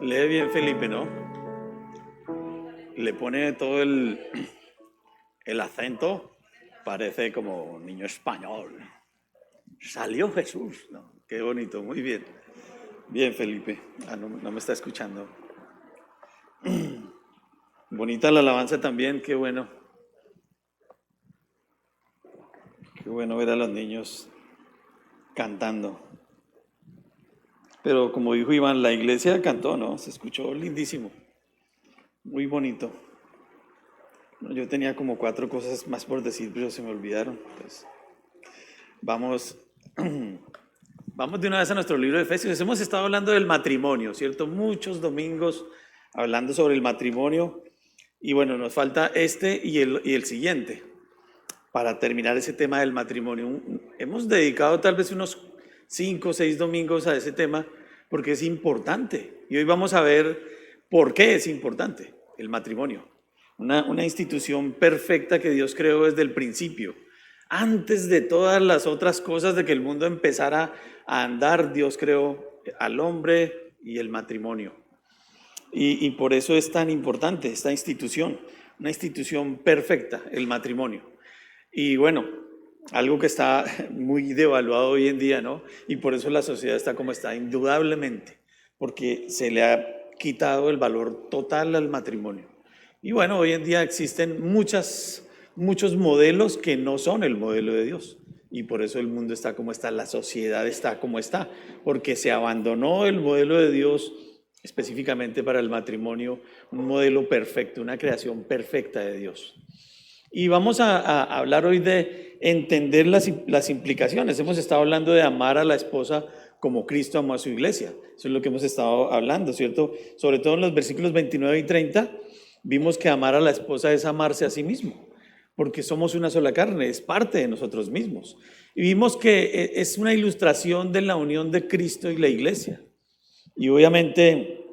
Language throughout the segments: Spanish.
Lee bien Felipe, ¿no? Le pone todo el acento, parece como un niño español. Salió Jesús, ¿no? Qué bonito, muy bien. Bien, Felipe. No me está escuchando. Bonita la alabanza también, qué bueno. Qué bueno ver a los niños cantando. Pero como dijo Iván, la iglesia cantó, ¿no? Se escuchó lindísimo, muy bonito. Yo tenía como 4 cosas más por decir, pero se me olvidaron. Pues vamos, vamos de una vez a nuestro libro de Efesios. Hemos estado hablando del matrimonio, ¿cierto? Muchos domingos hablando sobre el matrimonio. Y bueno, nos falta este y el siguiente para terminar ese tema del matrimonio. Hemos dedicado tal vez unos 5 o 6 domingos a ese tema porque es importante. Y hoy vamos a ver por qué es importante el matrimonio. Una institución perfecta que Dios creó desde el principio. Antes de todas las otras cosas de que el mundo empezara a andar, Dios creó al hombre y el matrimonio. Y por eso es tan importante esta institución, una institución perfecta, el matrimonio. Y bueno, algo que está muy devaluado hoy en día, ¿no? Y por eso la sociedad está como está, indudablemente, porque se le ha quitado el valor total al matrimonio. Y bueno, hoy en día existen muchos modelos que no son el modelo de Dios. Y por eso el mundo está como está, la sociedad está como está, porque se abandonó el modelo de Dios específicamente para el matrimonio, un modelo perfecto, una creación perfecta de Dios. Y vamos a hablar hoy de entender las implicaciones. Hemos estado hablando de amar a la esposa como Cristo amó a su iglesia. Eso es lo que hemos estado hablando, ¿cierto? Sobre todo en los versículos 29 y 30, vimos que amar a la esposa es amarse a sí mismo, porque somos una sola carne, es parte de nosotros mismos. Y vimos que es una ilustración de la unión de Cristo y la iglesia. Y obviamente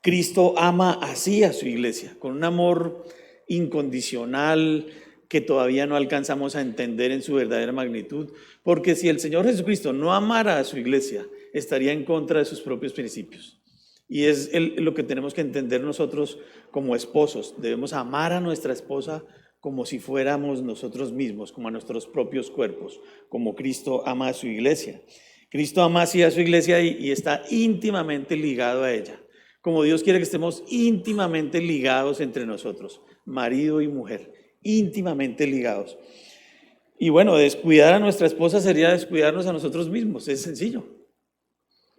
Cristo ama así a su iglesia, con un amor incondicional que todavía no alcanzamos a entender en su verdadera magnitud, porque si el Señor Jesucristo no amara a su iglesia, estaría en contra de sus propios principios. Y es lo que tenemos que entender nosotros como esposos. Debemos amar a nuestra esposa como si fuéramos nosotros mismos, como a nuestros propios cuerpos, como Cristo ama a su iglesia. Cristo ama así a su iglesia y está íntimamente ligado a ella, como Dios quiere que estemos íntimamente ligados entre nosotros, marido y mujer, íntimamente ligados. Y bueno, descuidar a nuestra esposa sería descuidarnos a nosotros mismos, es sencillo.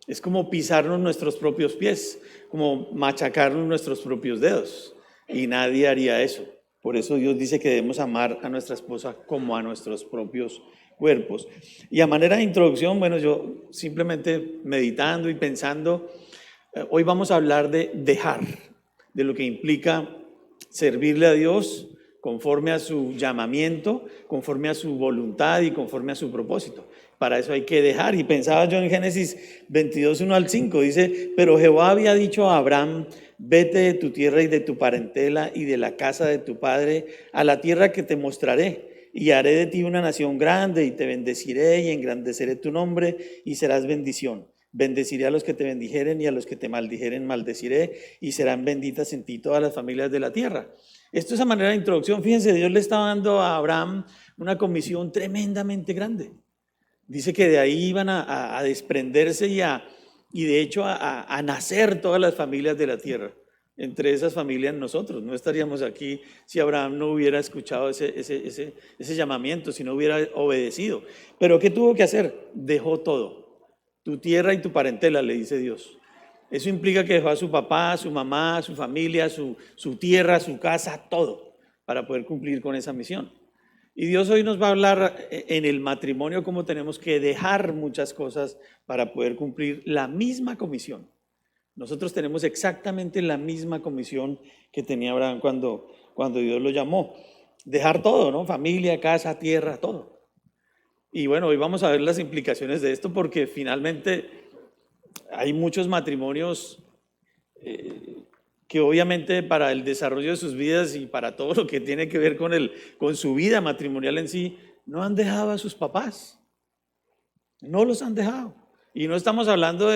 Es como pisarnos nuestros propios pies, como machacarnos nuestros propios dedos, y nadie haría eso. Por eso Dios dice que debemos amar a nuestra esposa como a nuestros propios cuerpos. Y a manera de introducción, bueno, yo simplemente meditando y pensando, hoy vamos a hablar de dejar, de lo que implica servirle a Dios conforme a su llamamiento, conforme a su voluntad y conforme a su propósito. Para eso hay que dejar. Y pensaba yo en Génesis 22, 1 al 5, dice, pero Jehová había dicho a Abraham, vete de tu tierra y de tu parentela y de la casa de tu padre a la tierra que te mostraré. Y haré de ti una nación grande y te bendeciré y engrandeceré tu nombre y serás bendición. Bendeciré a los que te bendijeren y a los que te maldijeren maldeciré y serán benditas en ti todas las familias de la tierra. Esto es a manera de introducción. Fíjense, Dios le estaba dando a Abraham una comisión tremendamente grande. Dice que de ahí iban a desprenderse y de hecho a nacer todas las familias de la tierra. Entre esas familias nosotros. No estaríamos aquí si Abraham no hubiera escuchado ese llamamiento, si no hubiera obedecido. Pero ¿qué tuvo que hacer? Dejó todo. Tu tierra y tu parentela, le dice Dios. Eso implica que dejó a su papá, a su mamá, a su familia, su tierra, su casa, todo, para poder cumplir con esa misión. Y Dios hoy nos va a hablar en el matrimonio cómo tenemos que dejar muchas cosas para poder cumplir la misma comisión. Nosotros tenemos exactamente la misma comisión que tenía Abraham cuando Dios lo llamó. Dejar todo, ¿no? Familia, casa, tierra, todo. Y bueno, hoy vamos a ver las implicaciones de esto porque finalmente hay muchos matrimonios que obviamente para el desarrollo de sus vidas y para todo lo que tiene que ver con su vida matrimonial en sí, no han dejado a sus papás, no los han dejado. Y no estamos hablando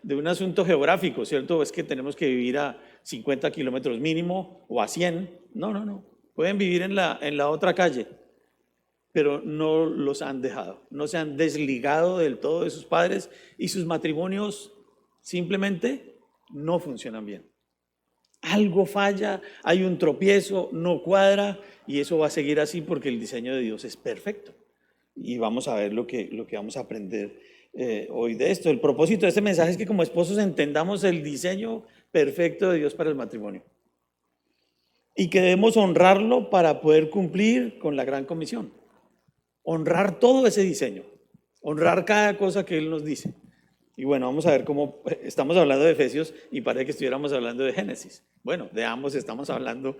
de un asunto geográfico, ¿cierto? Es que tenemos que vivir a 50 kilómetros mínimo o a 100. No, no, no. Pueden vivir en la otra calle, pero no los han dejado. No se han desligado del todo de sus padres y sus matrimonios simplemente no funcionan bien. Algo falla, hay un tropiezo, no cuadra y eso va a seguir así porque el diseño de Dios es perfecto. Y vamos a ver lo que vamos a aprender hoy de esto. El propósito de este mensaje es que como esposos entendamos el diseño perfecto de Dios para el matrimonio y que debemos honrarlo para poder cumplir con la gran comisión. Honrar todo ese diseño, honrar cada cosa que Él nos dice. Y bueno, vamos a ver cómo estamos hablando de Efesios y parece que estuviéramos hablando de Génesis. Bueno, de ambos estamos hablando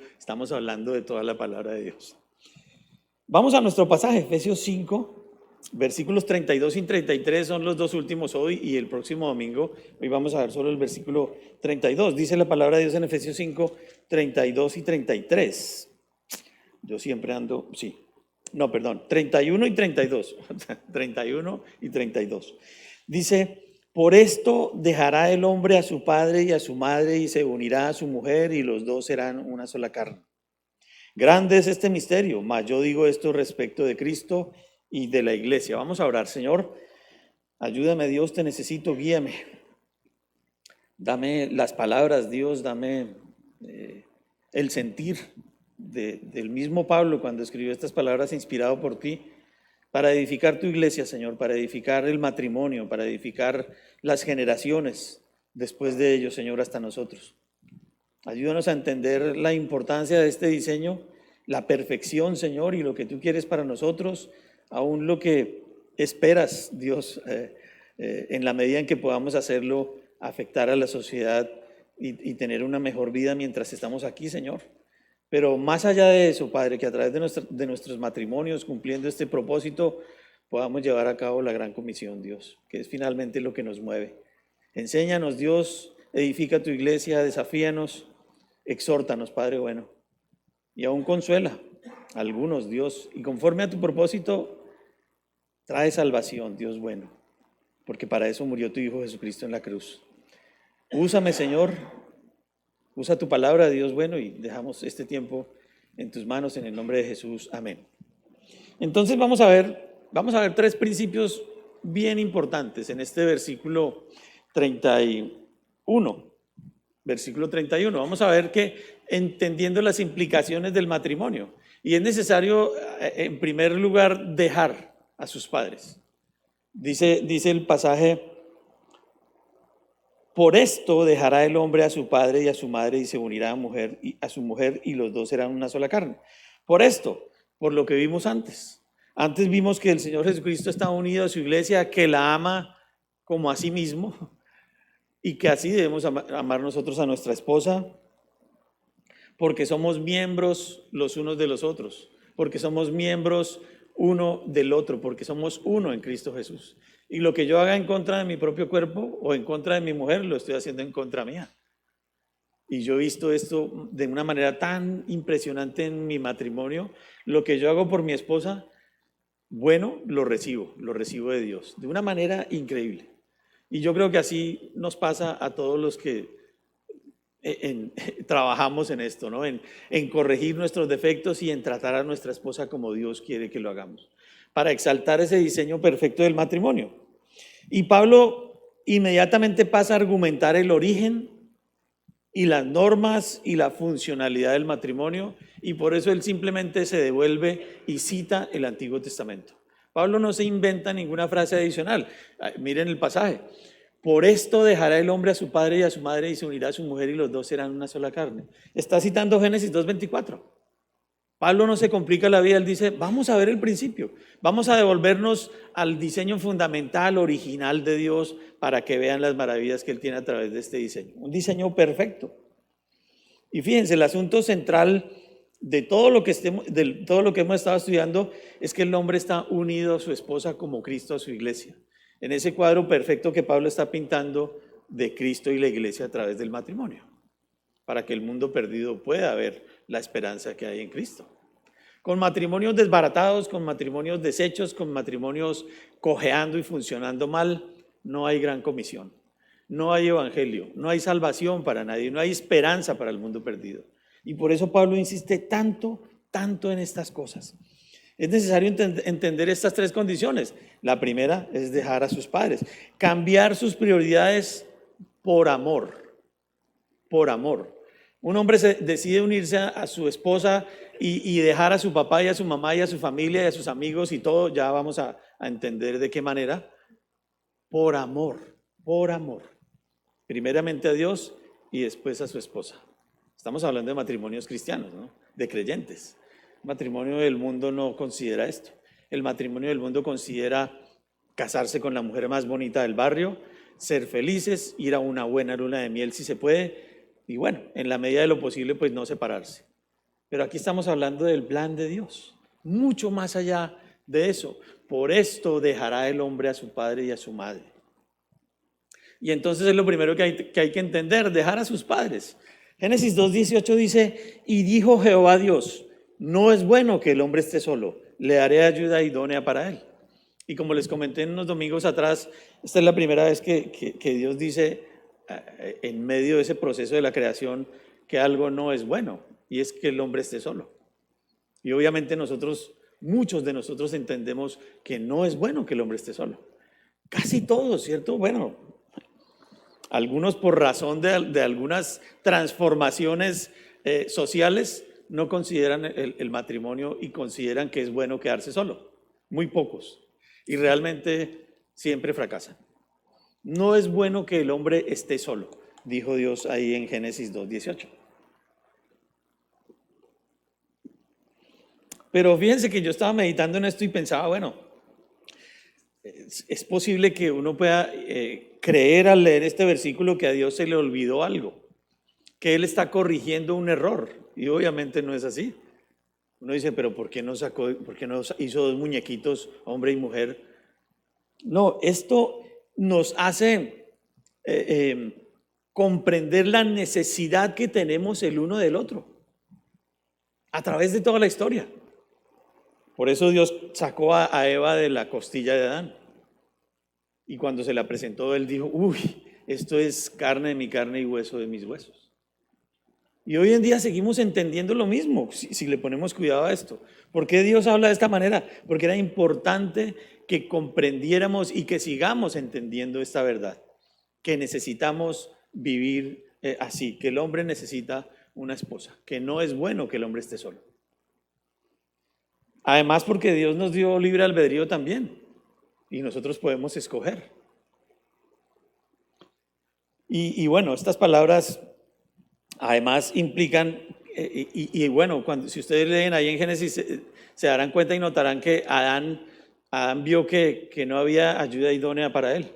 de toda la palabra de Dios. Vamos a nuestro pasaje, Efesios 5, versículos 32 y 33 son los dos últimos hoy y el próximo domingo. Hoy vamos a ver solo el versículo 32. Dice la palabra de Dios en Efesios 5, 32 y 33. Yo siempre ando, sí. No, perdón, 31 y 32. 31 y 32. Dice, por esto dejará el hombre a su padre y a su madre y se unirá a su mujer y los dos serán una sola carne. Grande es este misterio, mas yo digo esto respecto de Cristo y de la iglesia. Vamos a orar. Señor, ayúdame Dios, te necesito, guíame. Dame las palabras, Dios, dame el sentir del mismo Pablo cuando escribió estas palabras inspirado por ti, para edificar tu iglesia, Señor, para edificar el matrimonio, para edificar las generaciones después de ellos, Señor, hasta nosotros. Ayúdanos a entender la importancia de este diseño, la perfección, Señor, y lo que tú quieres para nosotros, aún lo que esperas, Dios, en la medida en que podamos hacerlo, afectar a la sociedad y tener una mejor vida mientras estamos aquí, Señor. Pero más allá de eso, Padre, que a través de nuestros matrimonios, cumpliendo este propósito, podamos llevar a cabo la gran comisión, Dios, que es finalmente lo que nos mueve. Enséñanos, Dios, edifica tu iglesia, desafíanos, exhórtanos, Padre bueno, y aún consuela a algunos, Dios, y conforme a tu propósito, trae salvación, Dios bueno, porque para eso murió tu Hijo Jesucristo en la cruz. Úsame, Señor, usa tu palabra, Dios bueno, y dejamos este tiempo en tus manos en el nombre de Jesús. Amén. Entonces vamos a ver tres principios bien importantes en este versículo 31. Versículo 31. Vamos a ver que entendiendo las implicaciones del matrimonio, y es necesario, en primer lugar, dejar a sus padres. Dice el pasaje, por esto dejará el hombre a su padre y a su madre y se unirá a su mujer y los dos serán una sola carne. Por esto, por lo que vimos antes. Antes vimos que el Señor Jesucristo está unido a su iglesia, que la ama como a sí mismo y que así debemos amar nosotros a nuestra esposa, porque somos miembros los unos de los otros, porque somos miembros uno del otro, porque somos uno en Cristo Jesús. Y lo que yo haga en contra de mi propio cuerpo o en contra de mi mujer, lo estoy haciendo en contra mía. Y yo he visto esto de una manera tan impresionante en mi matrimonio. Lo que yo hago por mi esposa, bueno, lo recibo de Dios, de una manera increíble. Y yo creo que así nos pasa a todos los que trabajamos en esto, ¿no? En corregir nuestros defectos y en tratar a nuestra esposa como Dios quiere que lo hagamos, para exaltar ese diseño perfecto del matrimonio. Y Pablo inmediatamente pasa a argumentar el origen y las normas y la funcionalidad del matrimonio, y por eso él simplemente se devuelve y cita el Antiguo Testamento. Pablo no se inventa ninguna frase adicional. Miren el pasaje. Por esto dejará el hombre a su padre y a su madre y se unirá a su mujer y los dos serán una sola carne. Está citando Génesis 2:24. Pablo no se complica la vida, él dice, vamos a ver el principio, vamos a devolvernos al diseño fundamental, original de Dios, para que vean las maravillas que él tiene a través de este diseño. Un diseño perfecto. Y fíjense, el asunto central de todo lo que hemos estado estudiando es que el hombre está unido a su esposa como Cristo a su iglesia. En ese cuadro perfecto que Pablo está pintando de Cristo y la iglesia a través del matrimonio, para que el mundo perdido pueda ver la esperanza que hay en Cristo. Con matrimonios desbaratados, con matrimonios deshechos, con matrimonios cojeando y funcionando mal, no hay gran comisión. no hay evangelio, no hay salvación para nadie, no hay esperanza para el mundo perdido. Y por eso Pablo insiste tanto en estas cosas. Es necesario entender estas tres condiciones. La primera es dejar a sus padres, cambiar sus prioridades por amor, por amor. Un hombre decide unirse a su esposa y dejar a su papá y a su mamá y a su familia y a sus amigos y todo, ya vamos a entender de qué manera. Por amor, por amor. Primeramente a Dios y después a su esposa. Estamos hablando de matrimonios cristianos, ¿no? De creyentes. El matrimonio del mundo no considera esto. El matrimonio del mundo considera casarse con la mujer más bonita del barrio, ser felices, ir a una buena luna de miel si se puede, y bueno, en la medida de lo posible, pues no separarse. Pero aquí estamos hablando del plan de Dios, mucho más allá de eso. Por esto dejará el hombre a su padre y a su madre. Y entonces es lo primero que hay que entender, dejar a sus padres. Génesis 2:18 dice, y dijo Jehová Dios, no es bueno que el hombre esté solo, le haré ayuda idónea para él. Y como les comenté unos domingos atrás, esta es la primera vez que Dios dice en medio de ese proceso de la creación que algo no es bueno, y es que el hombre esté solo. Y obviamente muchos de nosotros entendemos que no es bueno que el hombre esté solo. Casi todos, ¿cierto? Bueno, algunos por razón de algunas transformaciones sociales no consideran el matrimonio y consideran que es bueno quedarse solo. Muy pocos. Y realmente siempre fracasan. No es bueno que el hombre esté solo, dijo Dios ahí en Génesis 2:18. Pero fíjense que yo estaba meditando en esto y pensaba, bueno, es posible que uno pueda creer al leer este versículo que a Dios se le olvidó algo, que Él está corrigiendo un error, y obviamente no es así. Uno dice, pero ¿por qué no hizo dos muñequitos, hombre y mujer? No, esto nos hace comprender la necesidad que tenemos el uno del otro a través de toda la historia. Por eso Dios sacó a Eva de la costilla de Adán. Y cuando se la presentó, él dijo, uy, esto es carne de mi carne y hueso de mis huesos. Y hoy en día seguimos entendiendo lo mismo, si le ponemos cuidado a esto. ¿Por qué Dios habla de esta manera? Porque era importante que comprendiéramos y que sigamos entendiendo esta verdad, que necesitamos vivir así, que el hombre necesita una esposa, que no es bueno que el hombre esté solo. Además, porque Dios nos dio libre albedrío también y nosotros podemos escoger. Y bueno, estas palabras además implican, bueno, si ustedes leen ahí en Génesis, se darán cuenta y notarán que Adán vio que no había ayuda idónea para él.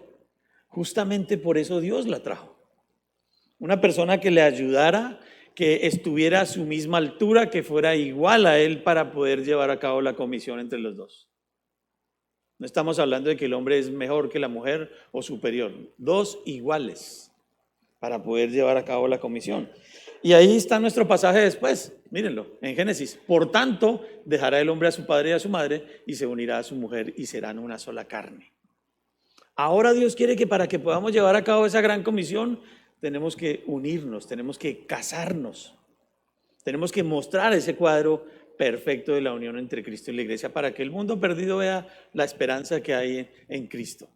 Justamente por eso Dios la trajo. Una persona que le ayudara, que estuviera a su misma altura, que fuera igual a él para poder llevar a cabo la comisión entre los dos. No estamos hablando de que el hombre es mejor que la mujer o superior. Dos iguales para poder llevar a cabo la comisión. Y ahí está nuestro pasaje después, mírenlo, en Génesis. Por tanto, dejará el hombre a su padre y a su madre y se unirá a su mujer y serán una sola carne. Ahora Dios quiere que para que podamos llevar a cabo esa gran comisión, tenemos que unirnos, tenemos que casarnos, tenemos que mostrar ese cuadro perfecto de la unión entre Cristo y la iglesia para que el mundo perdido vea la esperanza que hay en Cristo,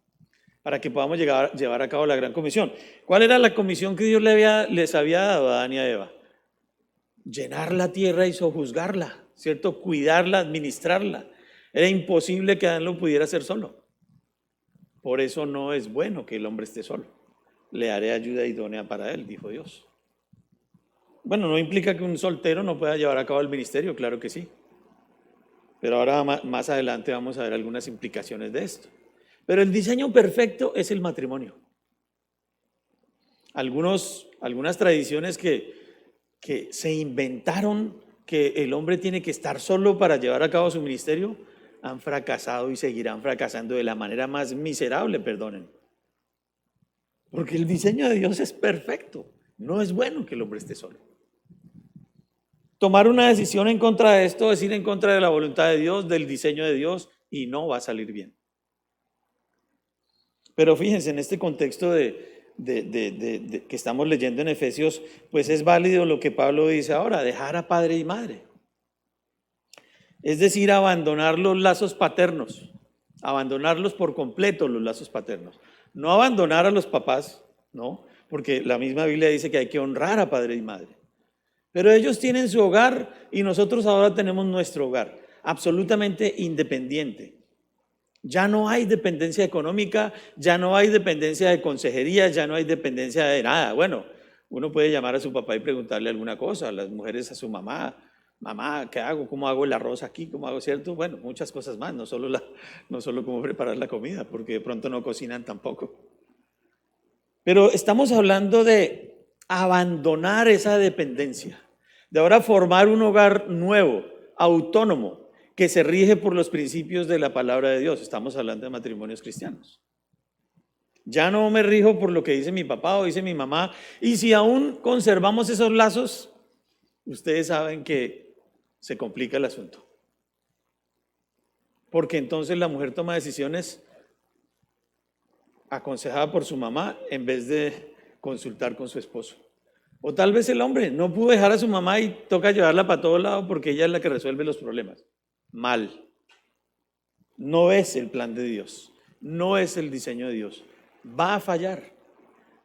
para que podamos llevar a cabo la gran comisión. ¿Cuál era la comisión que Dios les había dado a Adán y a Eva? Llenar la tierra y sojuzgarla, ¿cierto? Cuidarla, administrarla. Era imposible que Adán lo pudiera hacer solo. Por eso no es bueno que el hombre esté solo. Le haré ayuda idónea para él, dijo Dios. Bueno, no implica que un soltero no pueda llevar a cabo el ministerio, claro que sí. Pero ahora más adelante vamos a ver algunas implicaciones de esto. Pero el diseño perfecto es el matrimonio. Algunas tradiciones que se inventaron que el hombre tiene que estar solo para llevar a cabo su ministerio han fracasado y seguirán fracasando de la manera más miserable, perdonen. Porque el diseño de Dios es perfecto. No es bueno que el hombre esté solo. Tomar una decisión en contra de esto es ir en contra de la voluntad de Dios, del diseño de Dios, y no va a salir bien. Pero fíjense, en este contexto de que estamos leyendo en Efesios, pues es válido lo que Pablo dice ahora, dejar a padre y madre. Es decir, abandonar los lazos paternos, abandonarlos por completo los lazos paternos. No abandonar a los papás, no, porque la misma Biblia dice que hay que honrar a padre y madre. Pero ellos tienen su hogar y nosotros ahora tenemos nuestro hogar, absolutamente independiente. Ya no hay dependencia económica, ya no hay dependencia de consejería, ya no hay dependencia de nada. Bueno, uno puede llamar a su papá y preguntarle alguna cosa, a las mujeres a su mamá, mamá, ¿qué hago? ¿Cómo hago el arroz aquí? ¿Cómo hago cierto? Bueno, muchas cosas más, no solo cómo preparar la comida, porque de pronto no cocinan tampoco. Pero estamos hablando de abandonar esa dependencia, de ahora formar un hogar nuevo, autónomo, que se rige por los principios de la palabra de Dios. Estamos hablando de matrimonios cristianos. Ya no me rijo por lo que dice mi papá o dice mi mamá. Y si aún conservamos esos lazos, ustedes saben que se complica el asunto. Porque entonces la mujer toma decisiones aconsejada por su mamá en vez de consultar con su esposo. O tal vez el hombre no pudo dejar a su mamá y toca llevarla para todos lados porque ella es la que resuelve los problemas. Mal. No es el plan de Dios, no es el diseño de Dios. Va a fallar.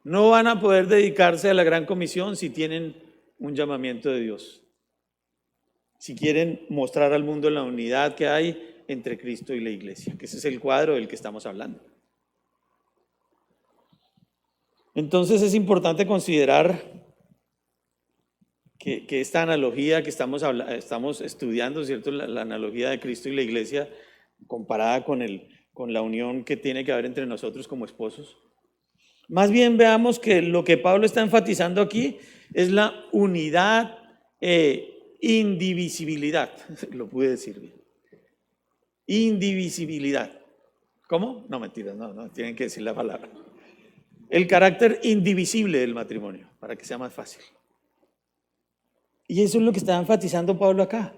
No van a poder dedicarse a la gran comisión si tienen un llamamiento de Dios. Si quieren mostrar al mundo la unidad que hay entre Cristo y la iglesia, que ese es el cuadro del que estamos hablando. Entonces es importante considerar que esta analogía que estamos estudiando, ¿cierto? La analogía de Cristo y la iglesia comparada con la unión que tiene que haber entre nosotros como esposos. Más bien veamos que lo que Pablo está enfatizando aquí es la unidad e indivisibilidad. Lo pude decir bien. Indivisibilidad. ¿Cómo? No, mentiras, no, tienen que decir la palabra. El carácter indivisible del matrimonio, para que sea más fácil. Y eso es lo que está enfatizando Pablo acá.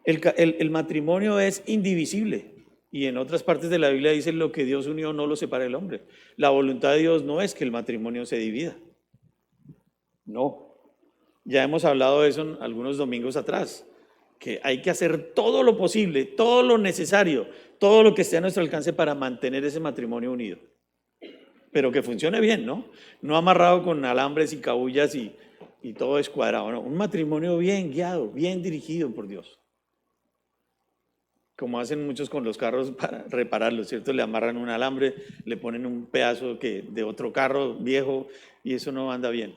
El matrimonio es indivisible. Y en otras partes de la Biblia dice: lo que Dios unió no lo separa el hombre. La voluntad de Dios no es que el matrimonio se divida. No. Ya hemos hablado de eso algunos domingos atrás. Que hay que hacer todo lo posible, todo lo necesario, todo lo que esté a nuestro alcance para mantener ese matrimonio unido. Pero que funcione bien, ¿no? No amarrado con alambres y cabullas y todo escuadrado, ¿no? Un matrimonio bien guiado, bien dirigido por Dios. Como hacen muchos con los carros para repararlos, ¿cierto? Le amarran un alambre, le ponen un pedazo de otro carro viejo y eso no anda bien.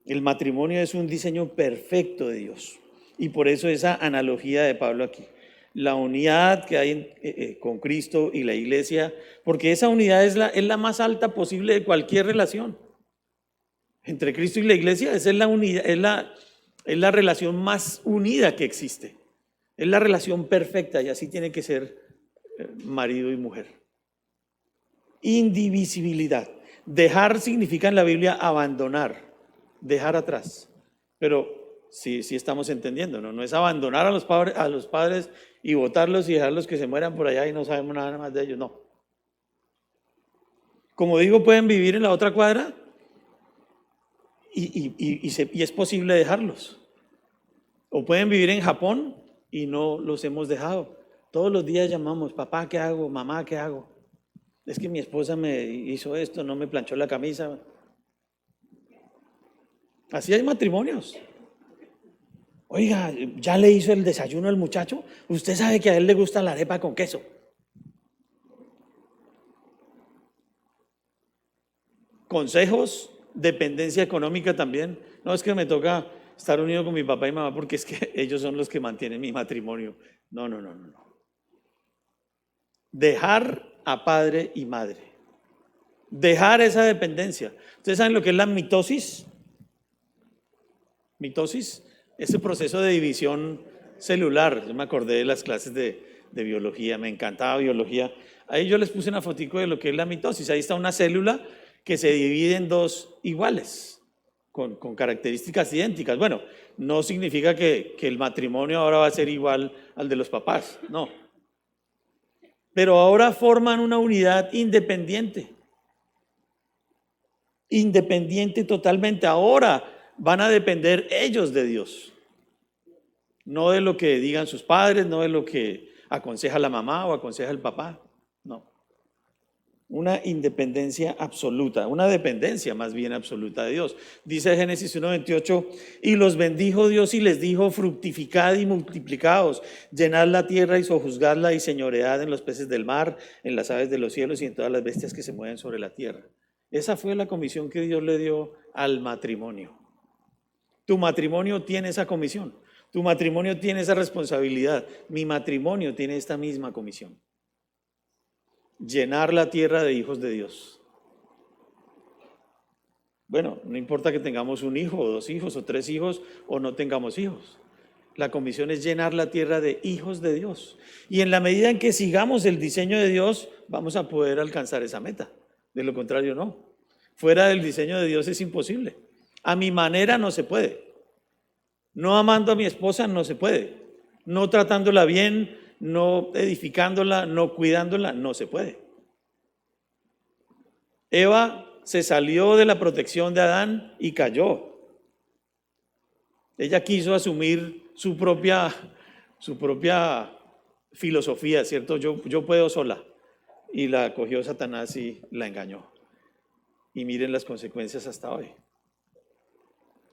El matrimonio es un diseño perfecto de Dios y por eso esa analogía de Pablo aquí. La unidad que hay con Cristo y la iglesia, porque esa unidad es la más alta posible de cualquier relación. Entre Cristo y la iglesia, esa es la unidad, es la relación más unida que existe. Es la relación perfecta y así tiene que ser marido y mujer. Indivisibilidad. Dejar significa en la Biblia abandonar, dejar atrás. Pero sí estamos entendiendo, ¿no? No es abandonar a los padres y botarlos y dejarlos que se mueran por allá y no sabemos nada más de ellos, no. Como digo, pueden vivir en la otra cuadra y es posible dejarlos. O pueden vivir en Japón y no los hemos dejado. Todos los días llamamos: papá, ¿qué hago? Mamá, ¿qué hago? Es que mi esposa me hizo esto, no me planchó la camisa. Así hay matrimonios. Oiga, ¿ya le hizo el desayuno al muchacho? Usted sabe que a él le gusta la arepa con queso. Consejos, dependencia económica también. No, es que me toca estar unido con mi papá y mamá porque es que ellos son los que mantienen mi matrimonio. No. Dejar a padre y madre. Dejar esa dependencia. ¿Ustedes saben lo que es la mitosis? Mitosis, ese proceso de división celular. Yo me acordé de las clases de biología, me encantaba biología. Ahí yo les puse una fotico de lo que es la mitosis. Ahí está una célula que se divide en dos iguales, con características idénticas. Bueno, no significa que el matrimonio ahora va a ser igual al de los papás, no. Pero ahora forman una unidad independiente. independiente totalmente. Ahora van a depender ellos de Dios, no de lo que digan sus padres, no de lo que aconseja la mamá o aconseja el papá, no. Una independencia absoluta, una dependencia más bien absoluta de Dios. Dice Génesis 1:28, y los bendijo Dios y les dijo, fructificad y multiplicaos, llenad la tierra y sojuzgadla y señoread en los peces del mar, en las aves de los cielos y en todas las bestias que se mueven sobre la tierra. Esa fue la comisión que Dios le dio al matrimonio. Tu matrimonio tiene esa comisión, tu matrimonio tiene esa responsabilidad, mi matrimonio tiene esta misma comisión. Llenar la tierra de hijos de Dios. Bueno, no importa que tengamos un hijo o 2 hijos o 3 hijos o no tengamos hijos. La comisión es llenar la tierra de hijos de Dios. Y en la medida en que sigamos el diseño de Dios, vamos a poder alcanzar esa meta. De lo contrario, no. Fuera del diseño de Dios es imposible. A mi manera no se puede. No amando a mi esposa no se puede. No tratándola bien, no edificándola, no cuidándola, no se puede. Eva se salió de la protección de Adán y cayó. Ella quiso asumir su propia filosofía, ¿cierto? Yo puedo sola. Y la cogió Satanás y la engañó. Y miren las consecuencias hasta hoy.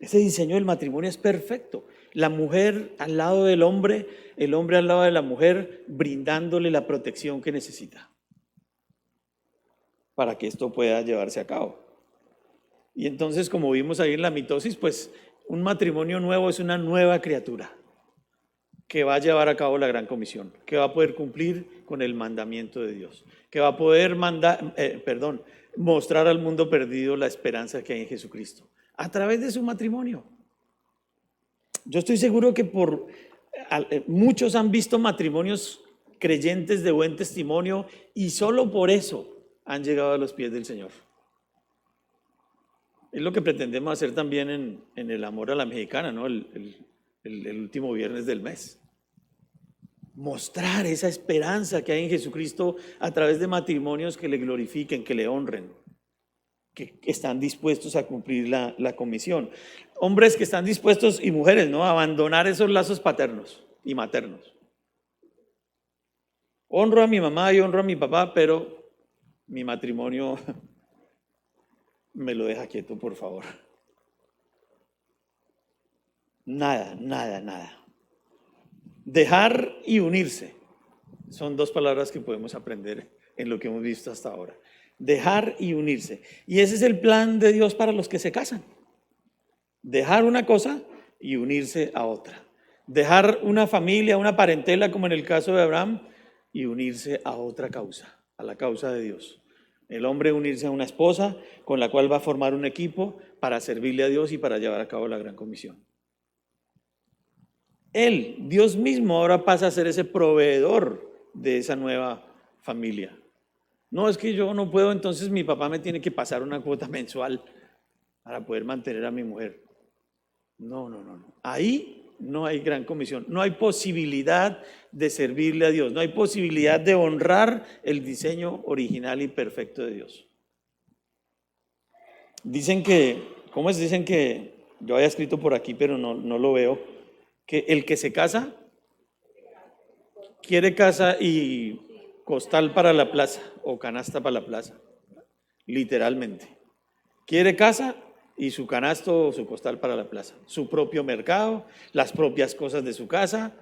Ese diseño del matrimonio es perfecto. La mujer al lado del hombre, el hombre al lado de la mujer, brindándole la protección que necesita para que esto pueda llevarse a cabo. Y entonces, como vimos ahí en la mitosis, pues un matrimonio nuevo es una nueva criatura que va a llevar a cabo la gran comisión, que va a poder cumplir con el mandamiento de Dios, que va a poder mostrar al mundo perdido la esperanza que hay en Jesucristo, a través de su matrimonio. Yo estoy seguro que muchos han visto matrimonios creyentes de buen testimonio y solo por eso han llegado a los pies del Señor. Es lo que pretendemos hacer también en el amor a la mexicana, ¿no? El último viernes del mes. Mostrar esa esperanza que hay en Jesucristo a través de matrimonios que le glorifiquen, que le honren, que están dispuestos a cumplir la comisión. Hombres que están dispuestos, y mujeres, ¿no?, a abandonar esos lazos paternos y maternos. Honro a mi mamá y honro a mi papá, pero mi matrimonio me lo deja quieto, por favor. Nada. Dejar y unirse son 2 palabras que podemos aprender en lo que hemos visto hasta ahora. Dejar y unirse. Y ese es el plan de Dios para los que se casan. Dejar una cosa y unirse a otra. Dejar una familia, una parentela, como en el caso de Abraham, y unirse a otra causa, a la causa de Dios. El hombre unirse a una esposa con la cual va a formar un equipo para servirle a Dios y para llevar a cabo la gran comisión. Él, Dios mismo, ahora pasa a ser ese proveedor de esa nueva familia. No, es que yo no puedo, entonces mi papá me tiene que pasar una cuota mensual para poder mantener a mi mujer. No. Ahí no hay gran comisión, no hay posibilidad de servirle a Dios, no hay posibilidad de honrar el diseño original y perfecto de Dios. Dicen que, Dicen que, yo había escrito por aquí, pero no lo veo, que el que se casa, quiere casa y costal para la plaza o canasta para la plaza, literalmente. Quiere casa y su canasto o su costal para la plaza, su propio mercado, las propias cosas de su casa,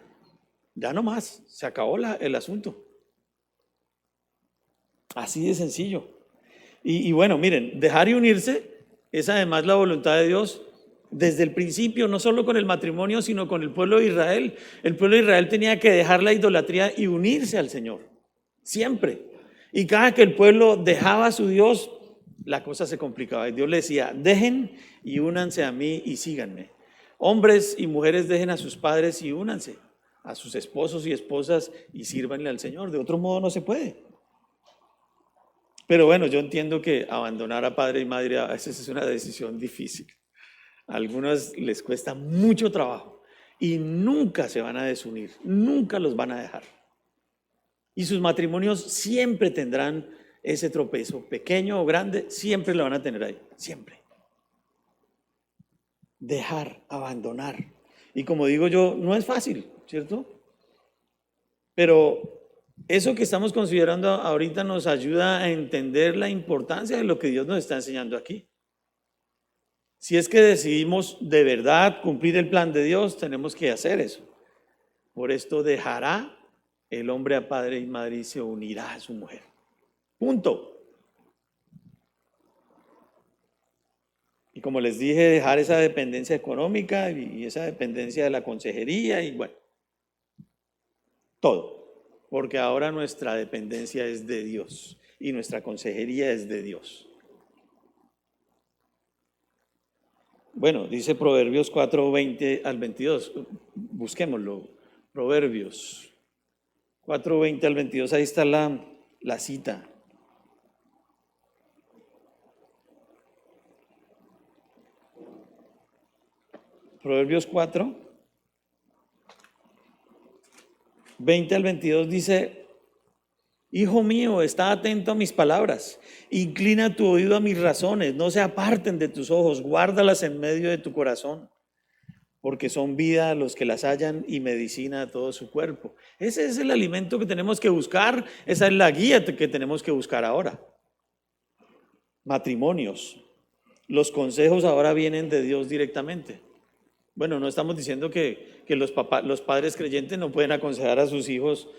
ya no más, se acabó el asunto. Así de sencillo. Y bueno, miren, dejar y unirse es además la voluntad de Dios desde el principio, no solo con el matrimonio, sino con el pueblo de Israel. El pueblo de Israel tenía que dejar la idolatría y unirse al Señor, siempre. Y cada que el pueblo dejaba a su Dios, la cosa se complicaba. Y Dios le decía, dejen y únanse a mí y síganme. Hombres y mujeres dejen a sus padres y únanse a sus esposos y esposas y sírvanle al Señor. De otro modo no se puede. Pero bueno, yo entiendo que abandonar a padre y madre a veces es una decisión difícil. A algunos les cuesta mucho trabajo y nunca se van a desunir, nunca los van a dejar. Y sus matrimonios siempre tendrán ese tropezo, pequeño o grande, siempre lo van a tener ahí, siempre. Dejar, abandonar. Y como digo yo, no es fácil, ¿cierto? Pero eso que estamos considerando ahorita nos ayuda a entender la importancia de lo que Dios nos está enseñando aquí. Si es que decidimos de verdad cumplir el plan de Dios, tenemos que hacer eso. Por esto dejará el hombre a padre y madre y se unirá a su mujer. Punto. Y como les dije, dejar esa dependencia económica y esa dependencia de la consejería y bueno, todo. Porque ahora nuestra dependencia es de Dios y nuestra consejería es de Dios. Bueno, dice Proverbios 4:20 al 22. Busquémoslo. Proverbios 4:20 al 22. Ahí está la cita. Proverbios 4:20 al 22 dice: Hijo mío, está atento a mis palabras, inclina tu oído a mis razones, no se aparten de tus ojos, guárdalas en medio de tu corazón, porque son vida a los que las hallan y medicina a todo su cuerpo. Ese es el alimento que tenemos que buscar, esa es la guía que tenemos que buscar ahora. Matrimonios, los consejos ahora vienen de Dios directamente. Bueno, no estamos diciendo que los padres creyentes no pueden aconsejar a sus hijos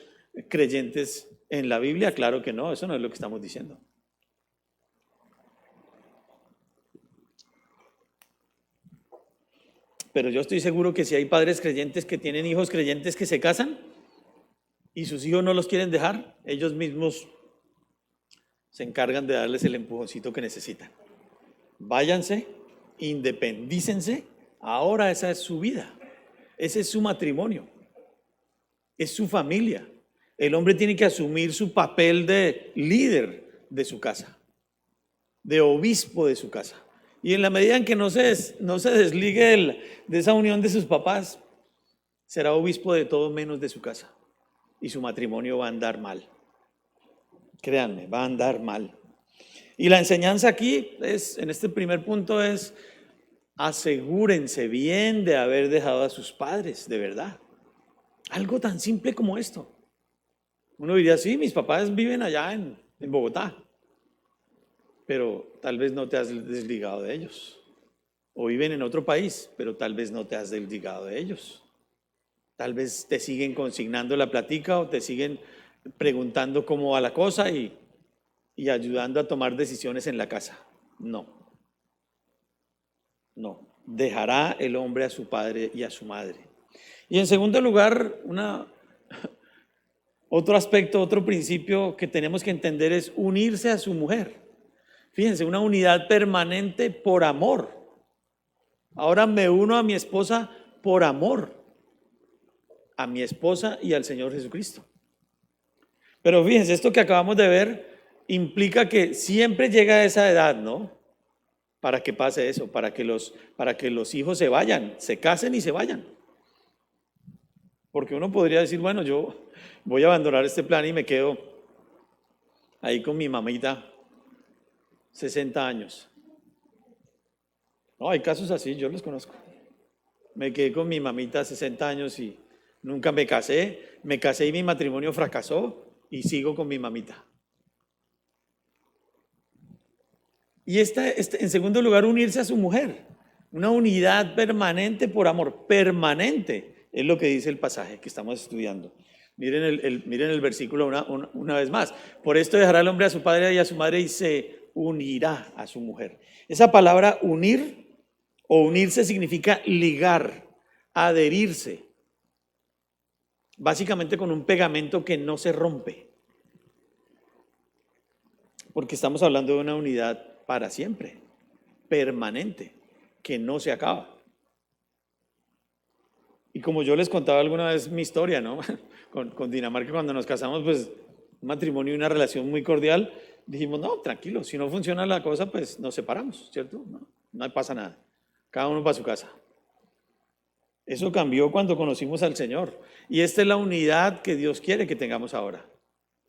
creyentes en la Biblia, claro que no, eso no es lo que estamos diciendo. Pero yo estoy seguro que si hay padres creyentes que tienen hijos creyentes que se casan y sus hijos no los quieren dejar, ellos mismos se encargan de darles el empujoncito que necesitan. Váyanse, independícense, ahora esa es su vida, ese es su matrimonio, es su familia. El hombre tiene que asumir su papel de líder de su casa, de obispo de su casa. Y en la medida en que no se desligue de esa unión de sus papás, será obispo de todo menos de su casa. Y su matrimonio va a andar mal. Créanme, va a andar mal. Y la enseñanza aquí, en este primer punto, es: asegúrense bien de haber dejado a sus padres, de verdad. Algo tan simple como esto. Uno diría, sí, mis papás viven allá en Bogotá, pero tal vez no te has desligado de ellos. O viven en otro país, pero tal vez no te has desligado de ellos. Tal vez te siguen consignando la platica o te siguen preguntando cómo va la cosa y ayudando a tomar decisiones en la casa. No. Dejará el hombre a su padre y a su madre. Y en segundo lugar, otro aspecto, otro principio que tenemos que entender es unirse a su mujer. Fíjense, una unidad permanente por amor. Ahora me uno a mi esposa por amor, a mi esposa y al Señor Jesucristo. Pero fíjense, esto que acabamos de ver implica que siempre llega a esa edad, ¿no? Para que pase eso, para que los hijos se vayan, se casen y se vayan. Porque uno podría decir, bueno, yo voy a abandonar este plan y me quedo ahí con mi mamita 60 años. No, hay casos así, yo los conozco. Me quedé con mi mamita 60 años y nunca me casé y mi matrimonio fracasó y sigo con mi mamita. Y en segundo lugar, unirse a su mujer. Una unidad permanente por amor, permanente. Es lo que dice el pasaje que estamos estudiando. Miren el versículo una vez más. Por esto dejará el hombre a su padre y a su madre y se unirá a su mujer. Esa palabra unir o unirse significa ligar, adherirse. Básicamente con un pegamento que no se rompe. Porque estamos hablando de una unidad para siempre, permanente, que no se acaba. Y como yo les contaba alguna vez mi historia, ¿no? Con Dinamarca, cuando nos casamos, pues un matrimonio y una relación muy cordial, dijimos, no, tranquilo, si no funciona la cosa, pues nos separamos, ¿cierto? No pasa nada, cada uno para su casa. Eso cambió cuando conocimos al Señor. Y esta es la unidad que Dios quiere que tengamos ahora.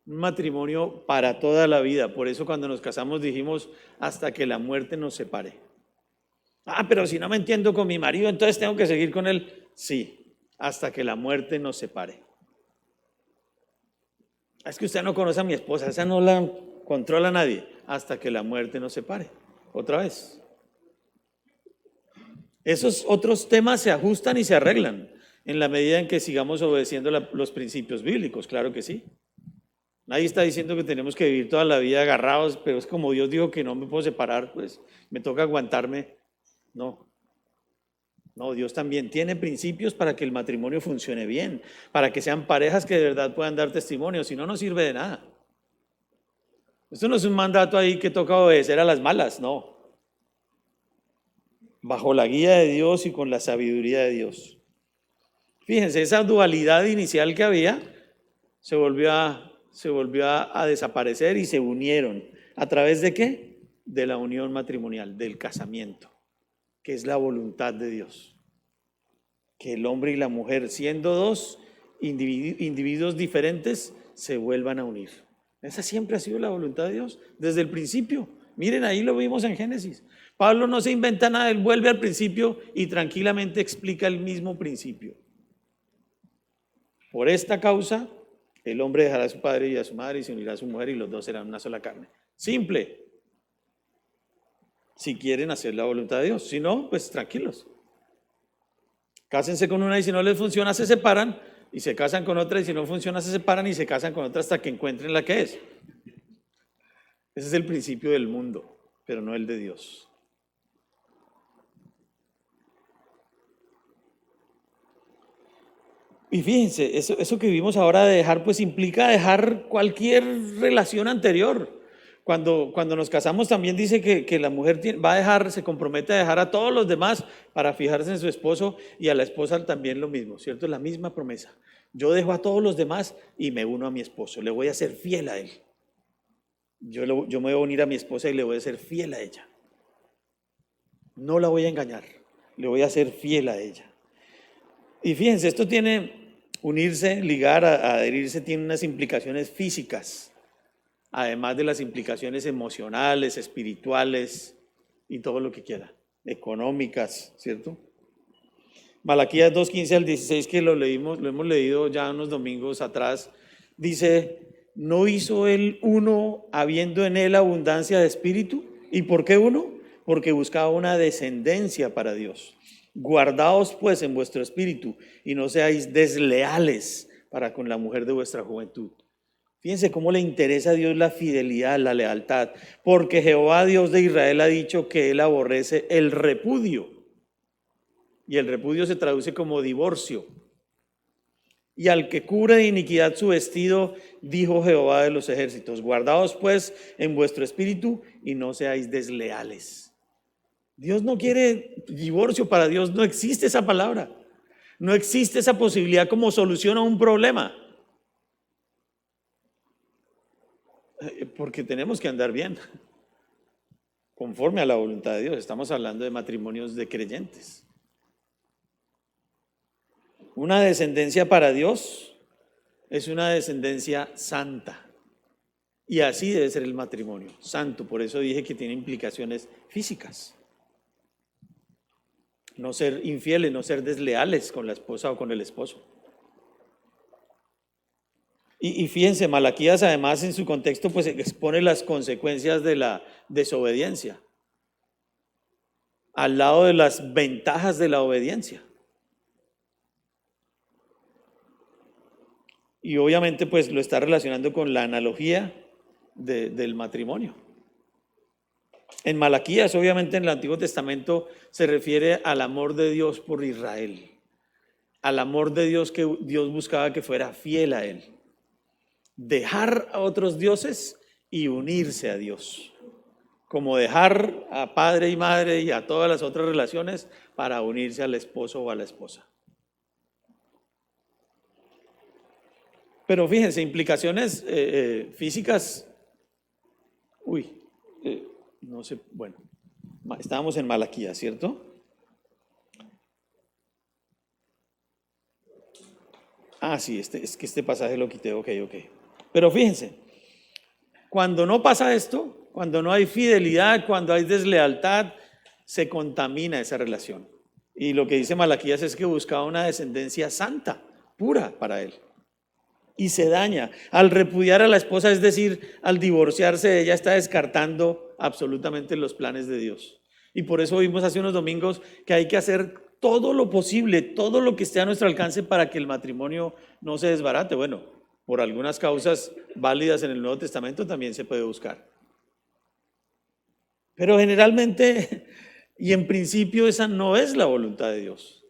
Un matrimonio para toda la vida. Por eso cuando nos casamos dijimos hasta que la muerte nos separe. Ah, pero si no me entiendo con mi marido, entonces tengo que seguir con él. Sí, hasta que la muerte nos separe. Es que usted no conoce a mi esposa, esa no la controla nadie, hasta que la muerte nos separe. Otra vez. Esos otros temas se ajustan y se arreglan en la medida en que sigamos obedeciendo los principios bíblicos, claro que sí. Nadie está diciendo que tenemos que vivir toda la vida agarrados, pero es como Dios dijo que no me puedo separar, pues me toca aguantarme. No, no, Dios también tiene principios para que el matrimonio funcione bien, para que sean parejas que de verdad puedan dar testimonio, si no, no sirve de nada. Esto no es un mandato ahí que toca obedecer a las malas, no. Bajo la guía de Dios y con la sabiduría de Dios. Fíjense, esa dualidad inicial que había se volvió a desaparecer y se unieron. ¿A través de qué? De la unión matrimonial, del casamiento, que es la voluntad de Dios. Que el hombre y la mujer, siendo dos individuos diferentes, se vuelvan a unir. Esa siempre ha sido la voluntad de Dios, desde el principio. Miren, ahí lo vimos en Génesis. Pablo no se inventa nada, él vuelve al principio y tranquilamente explica el mismo principio. Por esta causa, el hombre dejará a su padre y a su madre y se unirá a su mujer y los dos serán una sola carne. Simple. Si quieren hacer la voluntad de Dios. Si no, pues tranquilos. Cásense con una y si no les funciona se separan y se casan con otra y si no funciona se separan y se casan con otra hasta que encuentren la que es. Ese es el principio del mundo, pero no el de Dios. Y fíjense, eso que vivimos ahora de dejar, pues implica dejar cualquier relación anterior. Cuando nos casamos también dice que la mujer va a dejar, se compromete a dejar a todos los demás para fijarse en su esposo y a la esposa también lo mismo, ¿cierto? Es la misma promesa. Yo dejo a todos los demás y me uno a mi esposo, le voy a ser fiel a él. Yo me voy a unir a mi esposa y le voy a ser fiel a ella. No la voy a engañar, le voy a ser fiel a ella. Y fíjense, esto tiene, unirse, ligar, adherirse, tiene unas implicaciones físicas, además de las implicaciones emocionales, espirituales y todo lo que quiera, económicas, ¿cierto? Malaquías 2:15 al 16, que lo hemos leído ya unos domingos atrás, dice, ¿no hizo él uno habiendo en él abundancia de espíritu? ¿Y por qué uno? Porque buscaba una descendencia para Dios. Guardaos pues en vuestro espíritu y no seáis desleales para con la mujer de vuestra juventud. Fíjense cómo le interesa a Dios la fidelidad, la lealtad, porque Jehová Dios de Israel ha dicho que él aborrece el repudio. Y el repudio se traduce como divorcio. Y al que cubre de iniquidad su vestido, dijo Jehová de los ejércitos, guardaos pues en vuestro espíritu y no seáis desleales. Dios no quiere divorcio, para Dios no existe esa palabra. No existe esa posibilidad como solución a un problema. Porque tenemos que andar bien, conforme a la voluntad de Dios. Estamos hablando de matrimonios de creyentes. Una descendencia para Dios es una descendencia santa. Y así debe ser el matrimonio, santo. Por eso dije que tiene implicaciones físicas. No ser infieles, no ser desleales con la esposa o con el esposo. Y fíjense, Malaquías además en su contexto pues expone las consecuencias de la desobediencia, al lado de las ventajas de la obediencia. Y obviamente pues lo está relacionando con la analogía del matrimonio. En Malaquías, obviamente en el Antiguo Testamento, se refiere al amor de Dios por Israel, al amor de Dios que Dios buscaba que fuera fiel a él. Dejar a otros dioses y unirse a Dios, como dejar a padre y madre y a todas las otras relaciones para unirse al esposo o a la esposa. Pero fíjense, implicaciones físicas, no sé, bueno, estábamos en Malaquías, ¿cierto? Sí, es que este pasaje lo quité, ok. Pero fíjense, cuando no pasa esto, cuando no hay fidelidad, cuando hay deslealtad, se contamina esa relación. Y lo que dice Malaquías es que buscaba una descendencia santa, pura para él. Y se daña. Al repudiar a la esposa, es decir, al divorciarse, ella está descartando absolutamente los planes de Dios. Y por eso vimos hace unos domingos que hay que hacer todo lo posible, todo lo que esté a nuestro alcance para que el matrimonio no se desbarate. Bueno, por algunas causas válidas en el Nuevo Testamento también se puede buscar. Pero generalmente y en principio esa no es la voluntad de Dios.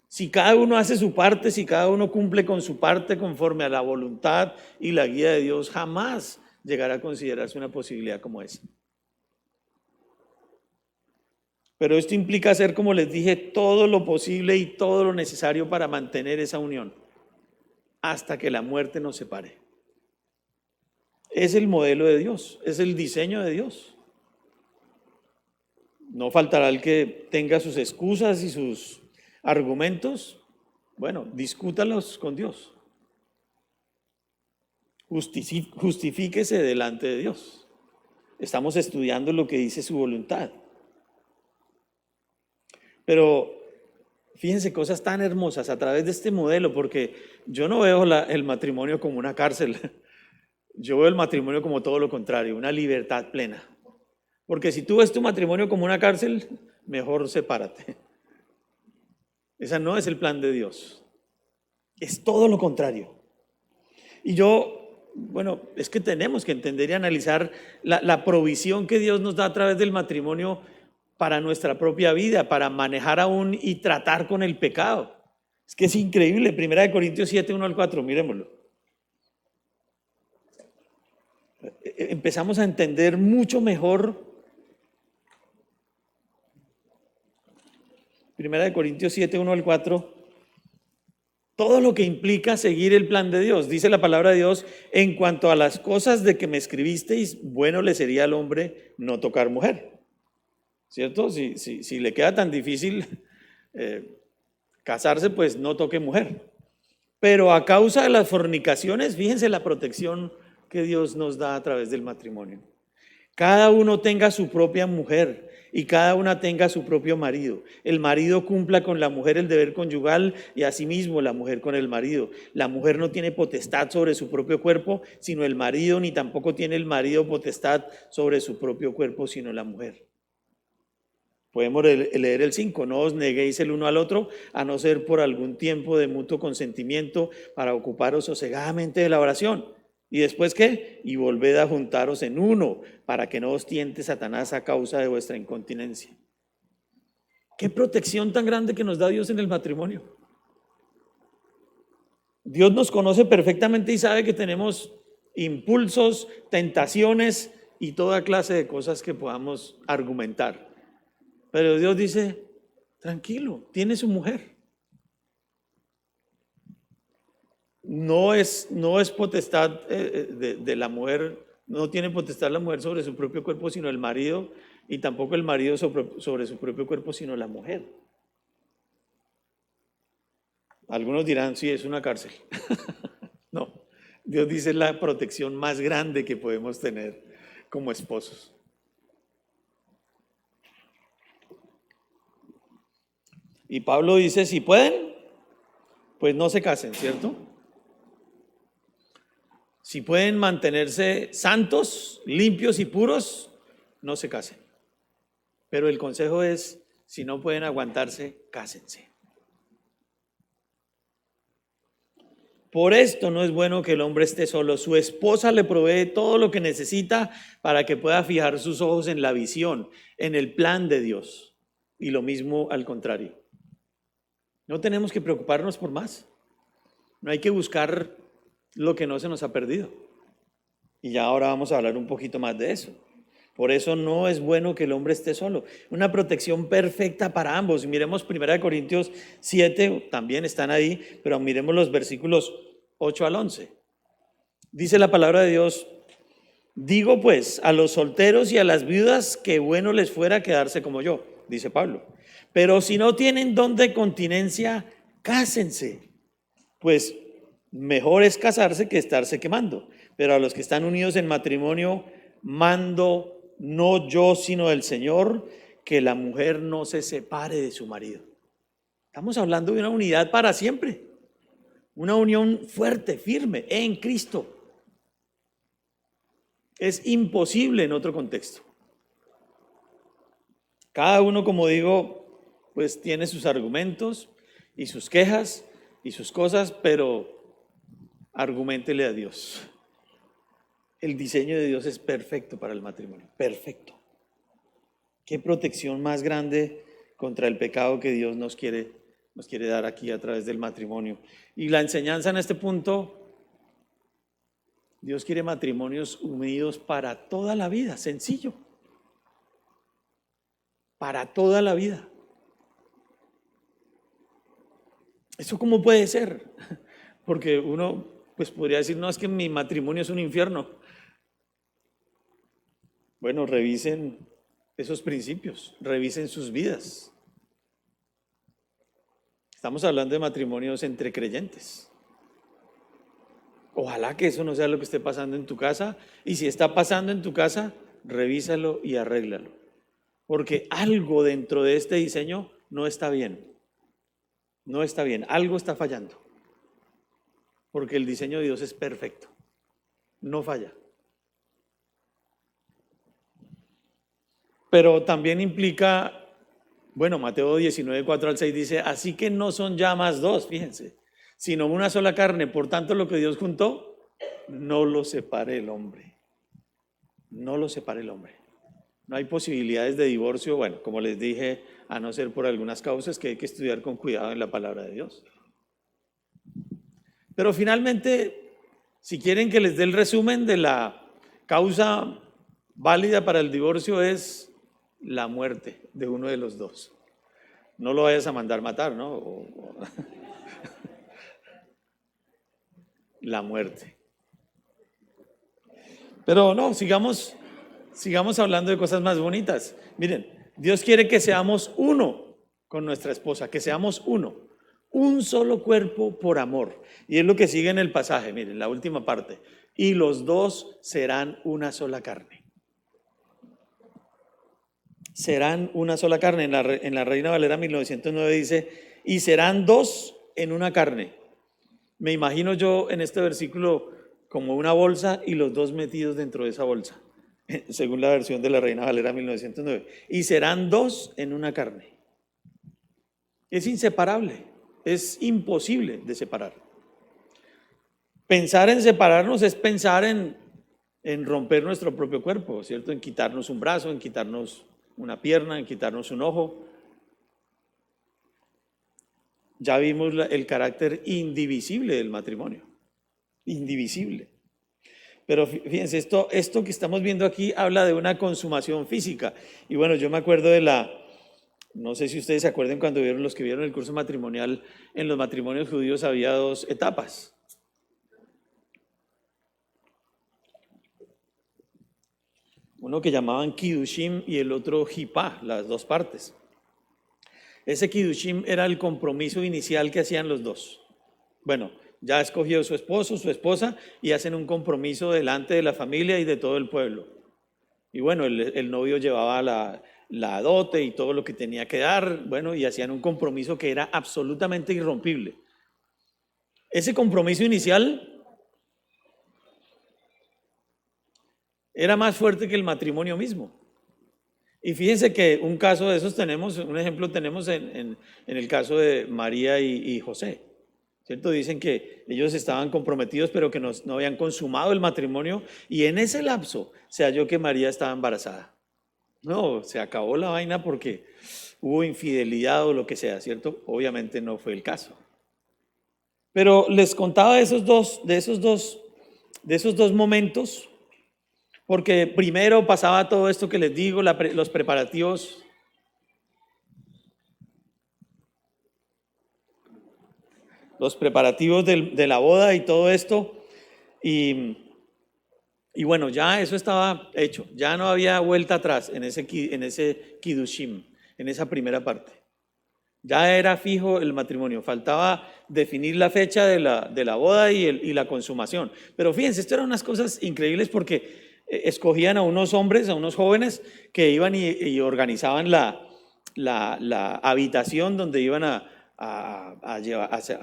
Si cada uno hace su parte, si cada uno cumple con su parte conforme a la voluntad y la guía de Dios, jamás llegará a considerarse una posibilidad como esa. Pero esto implica hacer, como les dije, todo lo posible y todo lo necesario para mantener esa unión hasta que la muerte nos separe. Es el modelo de Dios, es el diseño de Dios. No faltará el que tenga sus excusas y sus argumentos. Bueno, discútalos con Dios. Justifíquese delante de Dios. Estamos estudiando lo que dice su voluntad. Pero fíjense cosas tan hermosas a través de este modelo, porque yo no veo el matrimonio como una cárcel. Yo veo el matrimonio como todo lo contrario, una libertad plena. Porque si tú ves tu matrimonio como una cárcel, mejor sepárate. Ese no es el plan de Dios. Es todo lo contrario. Y bueno, es que tenemos que entender y analizar la provisión que Dios nos da a través del matrimonio para nuestra propia vida, para manejar aún y tratar con el pecado. Es que es increíble. 1 Corintios 7, 1 al 4, miremoslo. Empezamos a entender mucho mejor 1 Corintios 7, 1 al 4, todo lo que implica seguir el plan de Dios. Dice la palabra de Dios: en cuanto a las cosas de que me escribisteis, bueno le sería al hombre no tocar mujer. ¿Cierto? Si le queda tan difícil casarse, pues no toque mujer. Pero a causa de las fornicaciones, fíjense la protección que Dios nos da a través del matrimonio. Cada uno tenga su propia mujer y cada una tenga su propio marido. El marido cumpla con la mujer el deber conyugal y asimismo la mujer con el marido. La mujer no tiene potestad sobre su propio cuerpo, sino el marido, ni tampoco tiene el marido potestad sobre su propio cuerpo, sino la mujer. Podemos leer el 5, no os neguéis el uno al otro, a no ser por algún tiempo de mutuo consentimiento para ocuparos sosegadamente de la oración. ¿Y después qué? Y volved a juntaros en uno, para que no os tiente Satanás a causa de vuestra incontinencia. Qué protección tan grande que nos da Dios en el matrimonio. Dios nos conoce perfectamente y sabe que tenemos impulsos, tentaciones y toda clase de cosas que podamos argumentar. Pero Dios dice: tranquilo, tiene su mujer. No es potestad de la mujer, no tiene potestad la mujer sobre su propio cuerpo, sino el marido, y tampoco el marido sobre su propio cuerpo, sino la mujer. Algunos dirán: sí, es una cárcel. No, Dios dice la protección más grande que podemos tener como esposos. Y Pablo dice: si pueden, pues no se casen, ¿cierto? Si pueden mantenerse santos, limpios y puros, no se casen. Pero el consejo es: si no pueden aguantarse, cásense. Por esto no es bueno que el hombre esté solo. Su esposa le provee todo lo que necesita para que pueda fijar sus ojos en la visión, en el plan de Dios. Y lo mismo al contrario. No tenemos que preocuparnos por más. No hay que buscar lo que no se nos ha perdido. Y ya ahora vamos a hablar un poquito más de eso. Por eso no es bueno que el hombre esté solo. Una protección perfecta para ambos. Miremos 1 Corintios 7, también están ahí, pero miremos los versículos 8 al 11. Dice la palabra de Dios: digo pues a los solteros y a las viudas que bueno les fuera quedarse como yo, dice Pablo. Pero si no tienen don de continencia, cásense, pues mejor es casarse que estarse quemando. Pero a los que están unidos en matrimonio, mando no yo, sino el Señor, que la mujer no se separe de su marido. Estamos hablando de una unidad para siempre, una unión fuerte, firme en Cristo. Es imposible en otro contexto. Cada uno, como digo, pues tiene sus argumentos y sus quejas y sus cosas, pero arguméntele a Dios. El diseño de Dios es perfecto para el matrimonio, perfecto. ¿Qué protección más grande contra el pecado que Dios nos quiere dar aquí a través del matrimonio? Y la enseñanza en este punto, Dios quiere matrimonios unidos para toda la vida, sencillo. Para toda la vida. ¿Eso cómo puede ser? Porque uno pues podría decir, no, es que mi matrimonio es un infierno. Bueno, revisen esos principios, revisen sus vidas. Estamos hablando de matrimonios entre creyentes. Ojalá que eso no sea lo que esté pasando en tu casa. Y si está pasando en tu casa, revísalo y arréglalo. Porque algo dentro de este diseño no está bien. No está bien, algo está fallando. Porque el diseño de Dios es perfecto. No falla. Pero también implica, bueno, Mateo 19, 4 al 6 dice, así que no son ya más dos, fíjense, sino una sola carne. Por tanto, lo que Dios juntó, no lo separe el hombre. No lo separe el hombre. No hay posibilidades de divorcio, bueno, como les dije, a no ser por algunas causas que hay que estudiar con cuidado en la palabra de Dios. Pero finalmente, si quieren que les dé el resumen de la causa válida para el divorcio, es la muerte de uno de los dos. No lo vayas a mandar matar, ¿no? La muerte. Pero no, sigamos hablando de cosas más bonitas. Miren, Dios quiere que seamos uno con nuestra esposa, que seamos uno, un solo cuerpo por amor. Y es lo que sigue en el pasaje, miren, la última parte. Y los dos serán una sola carne. Serán una sola carne. En la Reina Valera 1909 dice, y serán dos en una carne. Me imagino yo en este versículo como una bolsa y los dos metidos dentro de esa bolsa, según la versión de la Reina Valera 1909. Y serán dos en una carne. Es inseparable, es imposible de separar. Pensar en separarnos es pensar en romper nuestro propio cuerpo, ¿cierto? En quitarnos un brazo, en quitarnos una pierna, en quitarnos un ojo. Ya vimos el carácter indivisible del matrimonio, indivisible. Pero fíjense, esto que estamos viendo aquí habla de una consumación física. Y bueno, yo me acuerdo no sé si ustedes se acuerdan cuando vieron los que vieron el curso matrimonial, en los matrimonios judíos había dos etapas. Uno que llamaban Kiddushim y el otro Jipá, las dos partes. Ese Kiddushim era el compromiso inicial que hacían los dos. Bueno, ya escogió su esposo, su esposa, y hacen un compromiso delante de la familia y de todo el pueblo. Y bueno, el novio llevaba la dote y todo lo que tenía que dar, bueno, y hacían un compromiso que era absolutamente irrompible. Ese compromiso inicial era más fuerte que el matrimonio mismo. Y fíjense que un caso de esos tenemos, un ejemplo tenemos en el caso de María y José, ¿cierto? Dicen que ellos estaban comprometidos pero que no habían consumado el matrimonio, y en ese lapso se halló que María estaba embarazada. No, se acabó la vaina porque hubo infidelidad o lo que sea, ¿cierto? Obviamente no fue el caso. Pero les contaba de esos dos momentos, porque primero pasaba todo esto que les digo, los preparativos. Los preparativos de la boda y todo esto. Y bueno, ya eso estaba hecho. Ya no había vuelta atrás en ese Kiddushim, en esa primera parte. Ya era fijo el matrimonio, faltaba definir la fecha de la boda y la consumación. Pero fíjense, esto eran unas cosas increíbles porque escogían a unos hombres, a unos jóvenes que iban y organizaban la habitación donde iban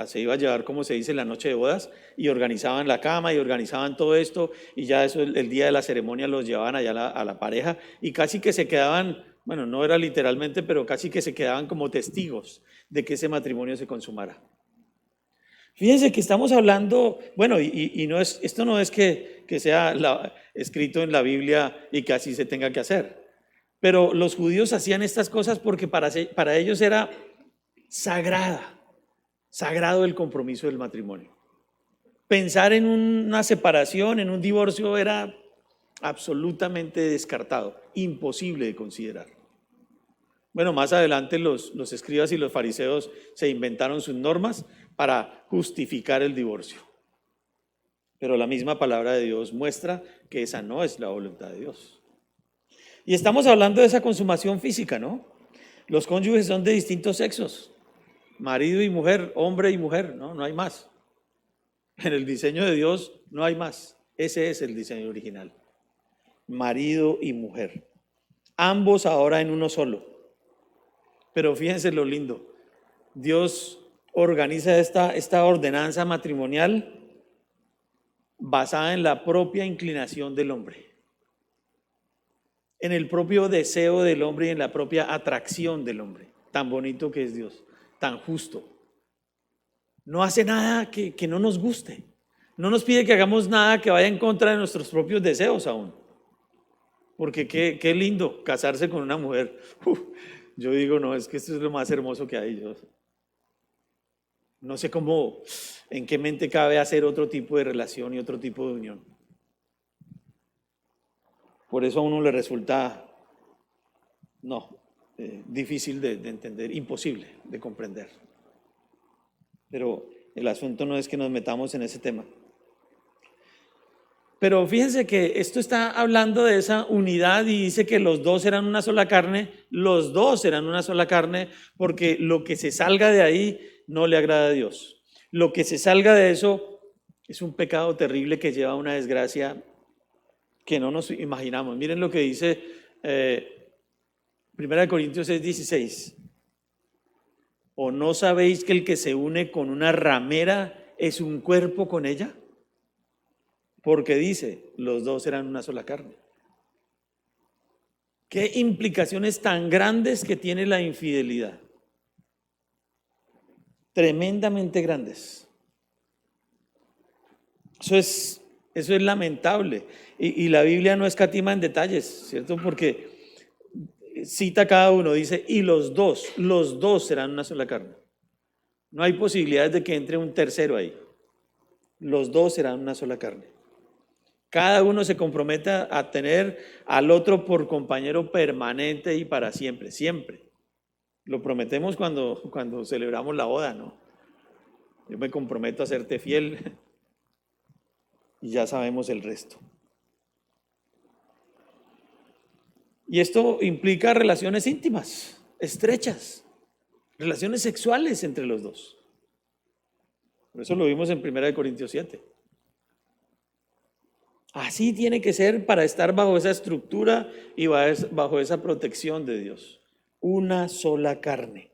se iba a llevar, como se dice, la noche de bodas, y organizaban la cama y organizaban todo esto, y ya eso el día de la ceremonia los llevaban allá a la pareja, y casi que se quedaban, bueno, no era literalmente, pero casi que se quedaban como testigos de que ese matrimonio se consumara. Fíjense que estamos hablando, bueno, y no es, esto no es que sea escrito en la Biblia y que así se tenga que hacer, pero los judíos hacían estas cosas porque para ellos era sagrado el compromiso del matrimonio. Pensar en una separación, en un divorcio, era absolutamente descartado, imposible de considerar. Bueno, más adelante los escribas y los fariseos se inventaron sus normas para justificar el divorcio. Pero la misma palabra de Dios muestra que esa no es la voluntad de Dios. Y estamos hablando de esa consumación física, ¿no? Los cónyuges son de distintos sexos. Marido y mujer, hombre y mujer, no hay más. En el diseño de Dios no hay más. Ese es el diseño original. Marido y mujer. Ambos ahora en uno solo. Pero fíjense lo lindo. Dios organiza esta ordenanza matrimonial basada en la propia inclinación del hombre. En el propio deseo del hombre y en la propia atracción del hombre. Tan bonito que es Dios. Tan justo. No hace nada que no nos guste. No nos pide que hagamos nada que vaya en contra de nuestros propios deseos aún. Porque qué lindo casarse con una mujer. Yo digo, no, es que esto es lo más hermoso que hay. Yo no sé cómo, en qué mente cabe hacer otro tipo de relación y otro tipo de unión. Por eso a uno le resulta, difícil de entender, imposible de comprender. Pero el asunto no es que nos metamos en ese tema. Pero fíjense que esto está hablando de esa unidad y dice que los dos eran una sola carne. Los dos eran una sola carne porque lo que se salga de ahí no le agrada a Dios. Lo que se salga de eso es un pecado terrible que lleva a una desgracia que no nos imaginamos. Miren lo que dice 1 Corintios 6:16. ¿O no sabéis que el que se une con una ramera es un cuerpo con ella? Porque dice, los dos eran una sola carne. ¿Qué implicaciones tan grandes que tiene la infidelidad? Tremendamente grandes. Eso es lamentable. Y la Biblia no escatima en detalles, ¿cierto? Porque cita cada uno, dice, y los dos serán una sola carne. No hay posibilidades de que entre un tercero ahí. Los dos serán una sola carne. Cada uno se compromete a tener al otro por compañero permanente y para siempre, siempre. Lo prometemos cuando celebramos la boda, ¿no? Yo me comprometo a serte fiel y ya sabemos el resto. Y esto implica relaciones íntimas, estrechas, relaciones sexuales entre los dos. Por eso lo vimos en 1 Corintios 7. Así tiene que ser para estar bajo esa estructura y bajo esa protección de Dios. Una sola carne.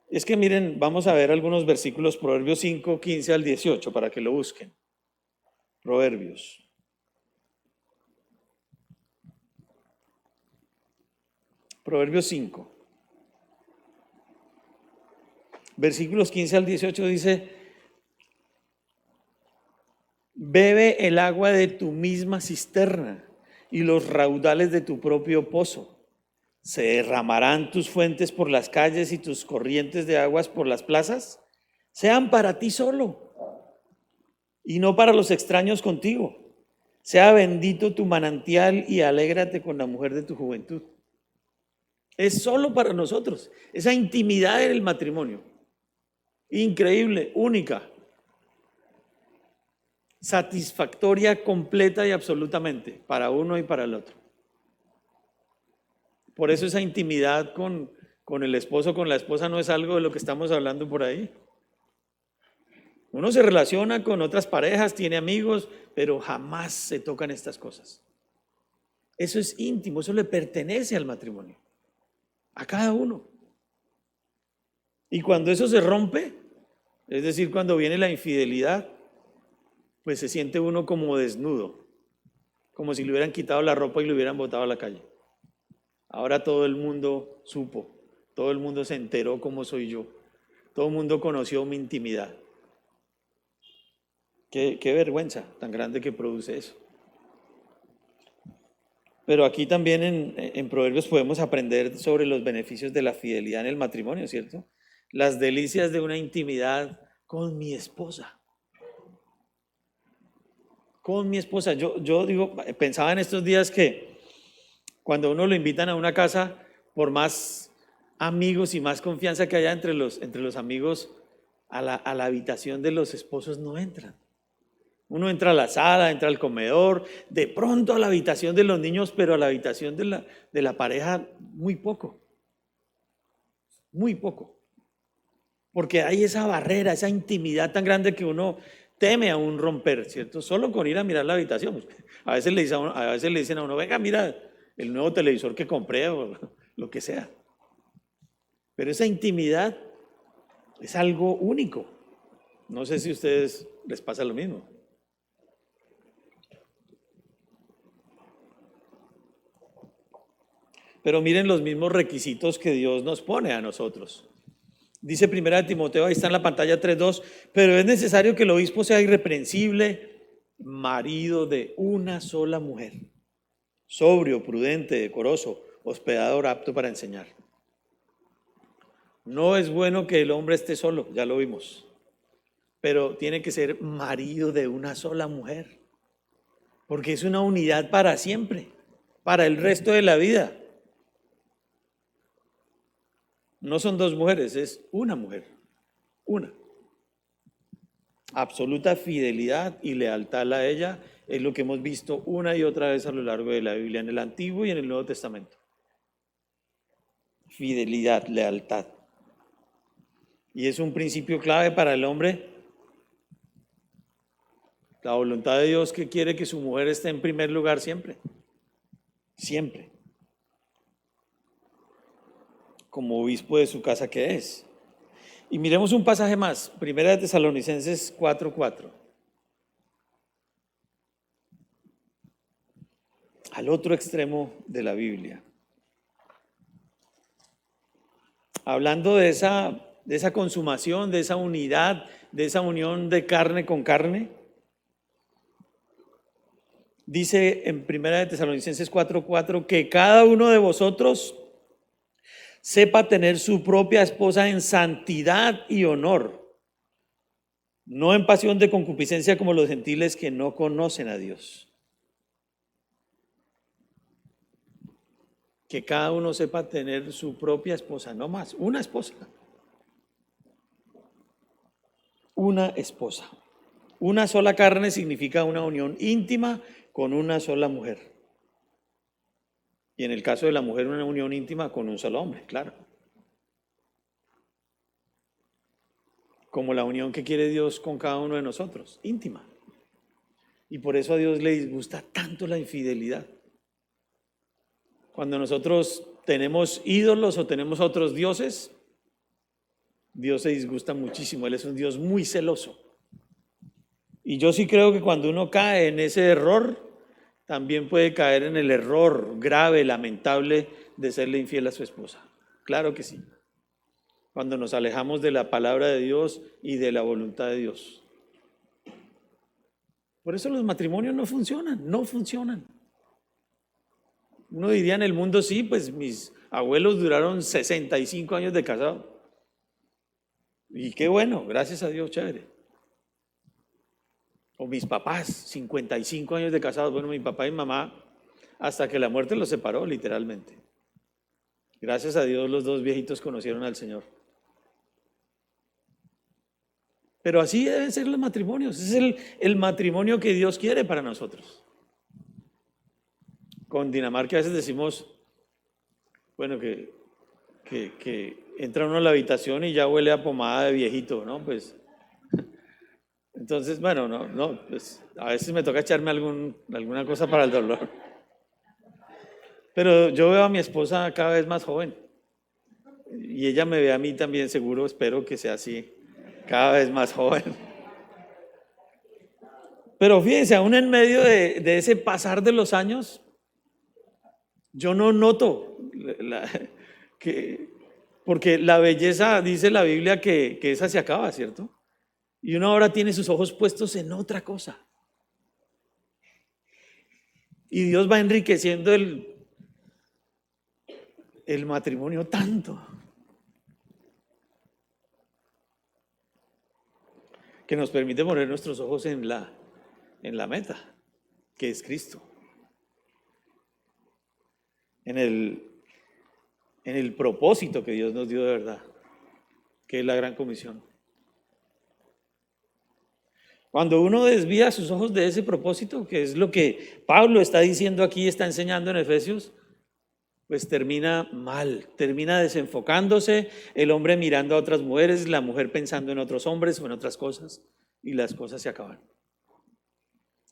Es que miren, vamos a ver algunos versículos, Proverbios 5, 15 al 18, para que lo busquen. Proverbios. Proverbios 5. Versículos 15 al 18 dice: bebe el agua de tu misma cisterna y los raudales de tu propio pozo. ¿Se derramarán tus fuentes por las calles y tus corrientes de aguas por las plazas? Sean para ti solo y no para los extraños contigo. Sea bendito tu manantial y alégrate con la mujer de tu juventud. Es solo para nosotros, esa intimidad en el matrimonio. Increíble, única. Satisfactoria, completa y absolutamente para uno y para el otro. Por eso esa intimidad con con el esposo, con la esposa, no es algo de lo que estamos hablando por ahí. Uno se relaciona con otras parejas, tiene amigos, pero jamás se tocan estas cosas. Eso es íntimo, eso le pertenece al matrimonio, a cada uno. Y cuando eso se rompe, es decir, cuando viene la infidelidad, pues se siente uno como desnudo, como si le hubieran quitado la ropa y lo hubieran botado a la calle. Ahora todo el mundo supo, todo el mundo se enteró cómo soy yo, todo el mundo conoció mi intimidad. Qué vergüenza tan grande que produce eso. Pero aquí también en Proverbios podemos aprender sobre los beneficios de la fidelidad en el matrimonio, ¿cierto? Las delicias de una intimidad con mi esposa. Con mi esposa. Yo digo, pensaba en estos días que cuando uno lo invitan a una casa, por más amigos y más confianza que haya entre los amigos, a la habitación de los esposos no entran. Uno entra a la sala, entra al comedor, de pronto a la habitación de los niños, pero a la habitación de la pareja muy poco. Muy poco. Porque hay esa barrera, esa intimidad tan grande que uno teme aún romper, ¿cierto? Solo con ir a mirar la habitación. A veces le dicen a uno, venga, mira el nuevo televisor que compré o lo que sea. Pero esa intimidad es algo único. No sé si a ustedes les pasa lo mismo. Pero miren los mismos requisitos que Dios nos pone a nosotros. Dice 1 Timoteo, ahí está en la pantalla 3:2, pero es necesario que el obispo sea irreprensible, marido de una sola mujer, sobrio, prudente, decoroso, hospedador, apto para enseñar. No es bueno que el hombre esté solo, ya lo vimos, pero tiene que ser marido de una sola mujer, porque es una unidad para siempre, para el resto de la vida. No son dos mujeres, es una mujer, una. Absoluta fidelidad y lealtad a ella es lo que hemos visto una y otra vez a lo largo de la Biblia, en el Antiguo y en el Nuevo Testamento. Fidelidad, lealtad. Y es un principio clave para el hombre. La voluntad de Dios que quiere que su mujer esté en primer lugar siempre. Siempre. Como obispo de su casa que es. Y miremos un pasaje más, 1 Tesalonicenses 4:4. Al otro extremo de la Biblia. Hablando de esa consumación, de esa unidad, de esa unión de carne con carne. Dice en 1 Tesalonicenses 4:4 que cada uno de vosotros sepa tener su propia esposa en santidad y honor, no en pasión de concupiscencia como los gentiles que no conocen a Dios. Que cada uno sepa tener su propia esposa, no más, una esposa. Una esposa. Una sola carne significa una unión íntima con una sola mujer. Y en el caso de la mujer, una unión íntima con un solo hombre, claro. Como la unión que quiere Dios con cada uno de nosotros, íntima. Y por eso a Dios le disgusta tanto la infidelidad. Cuando nosotros tenemos ídolos o tenemos otros dioses, Dios se disgusta muchísimo. Él es un Dios muy celoso. Y yo sí creo que cuando uno cae en ese error, también puede caer en el error grave, lamentable de serle infiel a su esposa. Claro que sí. Cuando nos alejamos de la palabra de Dios y de la voluntad de Dios. Por eso los matrimonios no funcionan. Uno diría en el mundo, sí, pues mis abuelos duraron 65 años de casado. Y qué bueno, gracias a Dios, chévere. O mis papás, 55 años de casados. Bueno, mi papá y mi mamá, hasta que la muerte los separó, literalmente. Gracias a Dios los dos viejitos conocieron al Señor. Pero así deben ser los matrimonios. Ese es el matrimonio que Dios quiere para nosotros. Con Dinamarca a veces decimos, bueno, que que entra uno a la habitación y ya huele a pomada de viejito, ¿no? Pues, entonces, bueno, pues a veces me toca echarme alguna cosa para el dolor. Pero yo veo a mi esposa cada vez más joven y ella me ve a mí también, seguro, espero que sea así, cada vez más joven. Pero fíjense, aún en medio de ese pasar de los años, yo no noto porque la belleza, dice la Biblia, que esa se acaba, ¿cierto? Y uno ahora tiene sus ojos puestos en otra cosa. Y Dios va enriqueciendo el matrimonio tanto que nos permite poner nuestros ojos en la meta, que es Cristo. En el propósito que Dios nos dio de verdad, que es la gran comisión. Cuando uno desvía sus ojos de ese propósito, que es lo que Pablo está diciendo aquí, está enseñando en Efesios, pues termina mal, termina desenfocándose, el hombre mirando a otras mujeres, la mujer pensando en otros hombres o en otras cosas, y las cosas se acaban.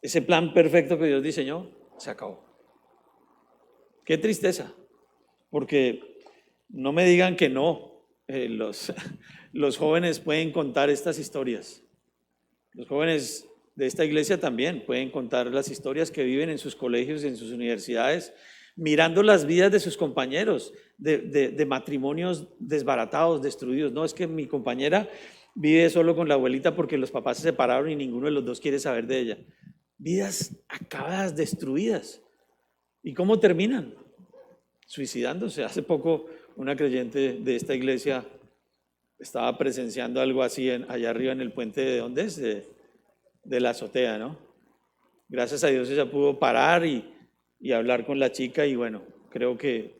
Ese plan perfecto que Dios diseñó se acabó. Qué tristeza, porque no me digan que no, los jóvenes pueden contar estas historias. Los jóvenes de esta iglesia también pueden contar las historias que viven en sus colegios y en sus universidades, mirando las vidas de sus compañeros, de matrimonios desbaratados, destruidos. No, es que mi compañera vive solo con la abuelita porque los papás se separaron y ninguno de los dos quiere saber de ella. Vidas acabadas, destruidas. ¿Y cómo terminan? Suicidándose. Hace poco una creyente de esta iglesia estaba presenciando algo así allá arriba en el puente de ¿dónde es? De la azotea, ¿no? Gracias a Dios ella pudo parar y hablar con la chica y bueno, creo que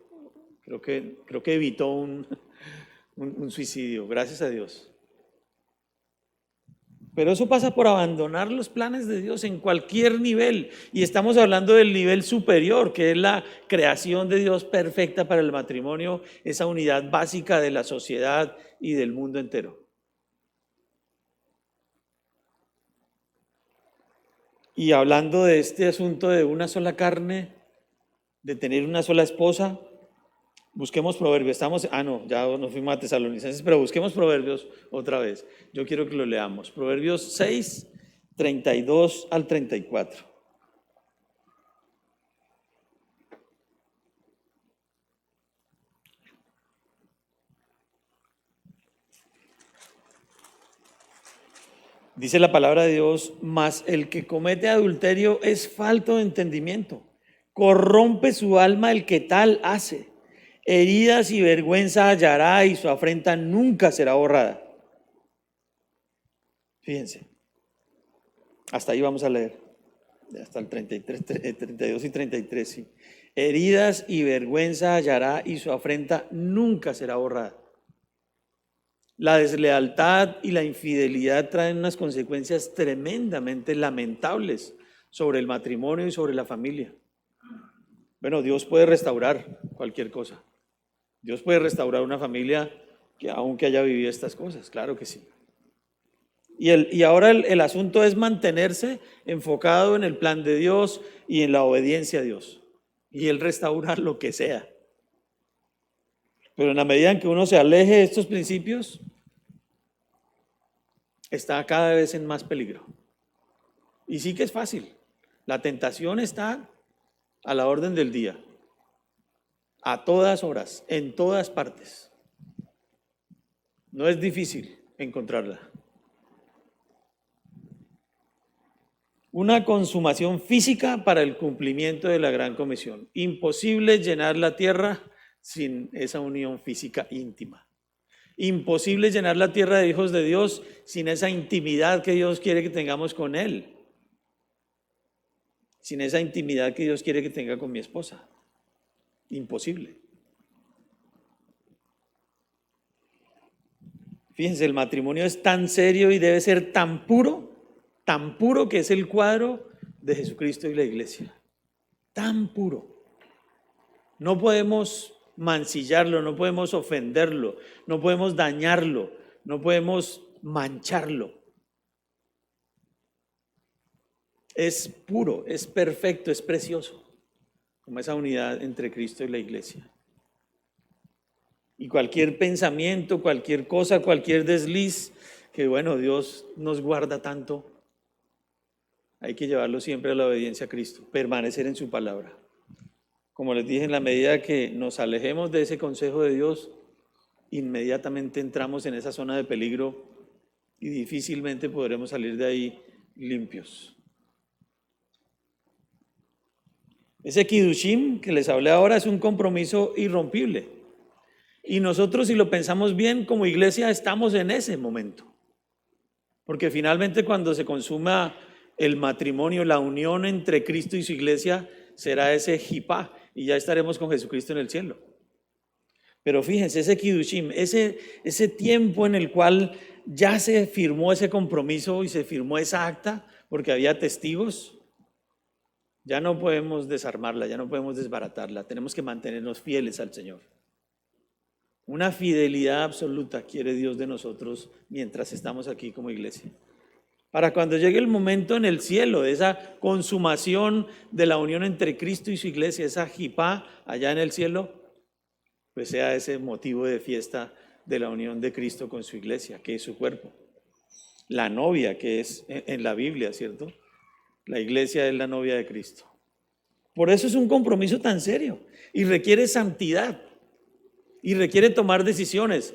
evitó un suicidio, gracias a Dios. Pero eso pasa por abandonar los planes de Dios en cualquier nivel. Y estamos hablando del nivel superior, que es la creación de Dios perfecta para el matrimonio, esa unidad básica de la sociedad y del mundo entero. Y hablando de este asunto de una sola carne, de tener una sola esposa, busquemos Proverbios. Ya nos fuimos a Tesalonicenses, pero busquemos Proverbios otra vez. Yo quiero que lo leamos. Proverbios 6, 32 al 34. Dice la palabra de Dios, mas el que comete adulterio es falto de entendimiento. Corrompe su alma el que tal hace. Heridas y vergüenza hallará y su afrenta nunca será borrada. Fíjense, hasta ahí vamos a leer, hasta el 33, 32 y 33. Sí. Heridas y vergüenza hallará y su afrenta nunca será borrada. La deslealtad y la infidelidad traen unas consecuencias tremendamente lamentables sobre el matrimonio y sobre la familia. Bueno, Dios puede restaurar cualquier cosa. Dios puede restaurar una familia que aunque haya vivido estas cosas, claro que sí. Y ahora el asunto es mantenerse enfocado en el plan de Dios y en la obediencia a Dios. Y Él restaura lo que sea. Pero en la medida en que uno se aleje de estos principios, está cada vez en más peligro. Y sí que es fácil. La tentación está a la orden del día, a todas horas, en todas partes. No es difícil encontrarla. Una consumación física para el cumplimiento de la gran comisión. Imposible llenar la tierra sin esa unión física íntima. Imposible llenar la tierra de hijos de Dios sin esa intimidad que Dios quiere que tengamos con Él. Sin esa intimidad que Dios quiere que tenga con mi esposa. Imposible. Fíjense, el matrimonio es tan serio y debe ser tan puro que es el cuadro de Jesucristo y la iglesia. Tan puro. No podemos mancillarlo, no podemos ofenderlo, no podemos dañarlo, no podemos mancharlo. Es puro, es perfecto, es precioso, como esa unidad entre Cristo y la iglesia. Y cualquier pensamiento, cualquier cosa, cualquier desliz, que bueno, Dios nos guarda tanto, hay que llevarlo siempre a la obediencia a Cristo, permanecer en su palabra. Como les dije, en la medida que nos alejemos de ese consejo de Dios, inmediatamente entramos en esa zona de peligro y difícilmente podremos salir de ahí limpios. Ese Kiddushim que les hablé ahora es un compromiso irrompible. Y nosotros, si lo pensamos bien, como iglesia estamos en ese momento. Porque finalmente cuando se consuma el matrimonio, la unión entre Cristo y su iglesia, será ese jipá y ya estaremos con Jesucristo en el cielo. Pero fíjense, ese Kiddushim, ese tiempo en el cual ya se firmó ese compromiso y se firmó esa acta, porque había testigos, ya no podemos desarmarla, ya no podemos desbaratarla, tenemos que mantenernos fieles al Señor. Una fidelidad absoluta quiere Dios de nosotros mientras estamos aquí como iglesia. Para cuando llegue el momento en el cielo de esa consumación de la unión entre Cristo y su iglesia, esa jipá allá en el cielo, pues sea ese motivo de fiesta de la unión de Cristo con su iglesia, que es su cuerpo. La novia que es en la Biblia, ¿cierto? La iglesia es la novia de Cristo. Por eso es un compromiso tan serio y requiere santidad. Y requiere tomar decisiones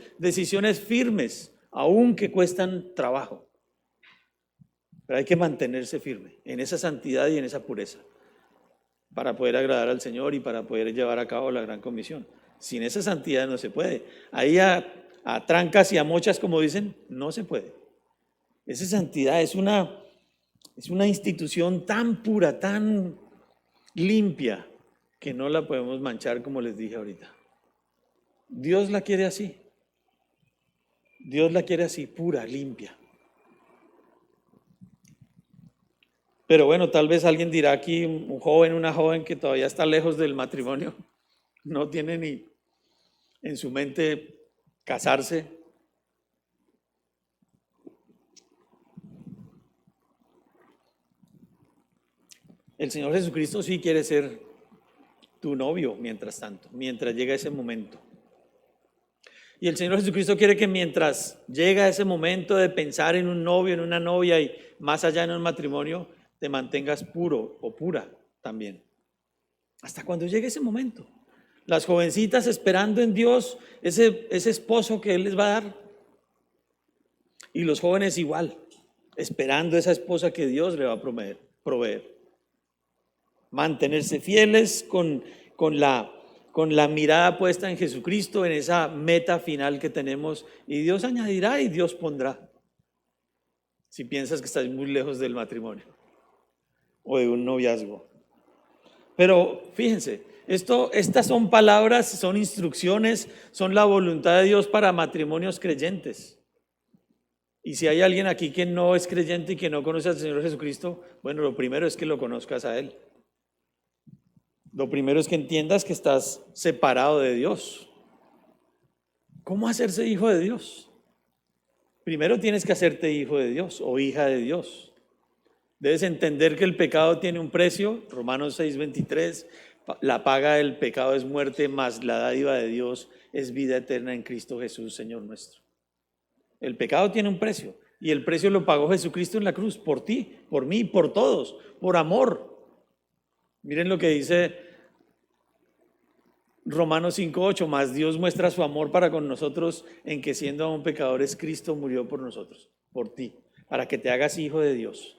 firmes, aun que cuestan trabajo. Pero hay que mantenerse firme en esa santidad y en esa pureza para poder agradar al Señor y para poder llevar a cabo la gran comisión. Sin esa santidad no se puede. Ahí a trancas y a mochas, como dicen, no se puede. Esa santidad es una institución tan pura, tan limpia, que no la podemos manchar, como les dije ahorita. Dios la quiere así. Dios la quiere así, pura, limpia. Pero bueno, tal vez alguien dirá aquí, un joven, una joven que todavía está lejos del matrimonio, no tiene ni en su mente casarse. El Señor Jesucristo sí quiere ser tu novio mientras tanto, mientras llega ese momento. Y el Señor Jesucristo quiere que mientras llega ese momento de pensar en un novio, en una novia y más allá en un matrimonio, te mantengas puro o pura también. Hasta cuando llegue ese momento. Las jovencitas esperando en Dios ese esposo que Él les va a dar. Y los jóvenes igual, esperando esa esposa que Dios le va a proveer. Mantenerse fieles con la mirada puesta en Jesucristo, en esa meta final que tenemos, y Dios añadirá y Dios pondrá. Si piensas que estás muy lejos del matrimonio o de un noviazgo. Pero fíjense, estas son palabras, son instrucciones, son la voluntad de Dios para matrimonios creyentes. Y si hay alguien aquí que no es creyente y que no conoce al Señor Jesucristo, bueno, lo primero es que lo conozcas a Él. Lo primero es que entiendas que estás separado de Dios. ¿Cómo hacerse hijo de Dios? Primero tienes que hacerte hijo de Dios o hija de Dios. Debes entender que el pecado tiene un precio, Romanos 6:23, la paga del pecado es muerte, mas la dádiva de Dios es vida eterna en Cristo Jesús, Señor nuestro. El pecado tiene un precio y el precio lo pagó Jesucristo en la cruz, por ti, por mí, por todos, por amor. Miren lo que dice Romanos 5:8, mas Dios muestra su amor para con nosotros en que siendo aún pecadores, Cristo murió por nosotros, por ti, para que te hagas hijo de Dios,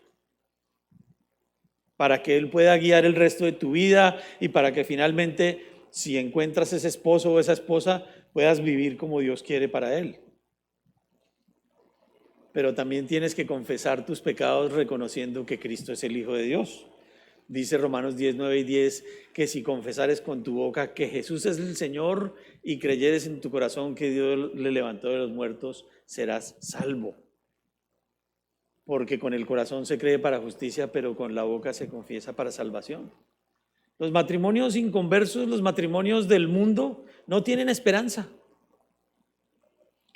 para que Él pueda guiar el resto de tu vida y para que finalmente, si encuentras ese esposo o esa esposa, puedas vivir como Dios quiere para Él. Pero también tienes que confesar tus pecados reconociendo que Cristo es el Hijo de Dios. Dice Romanos 10:9-10 que si confesares con tu boca que Jesús es el Señor y creyeres en tu corazón que Dios le levantó de los muertos, serás salvo. Porque con el corazón se cree para justicia, pero con la boca se confiesa para salvación. Los matrimonios inconversos, los matrimonios del mundo, no tienen esperanza.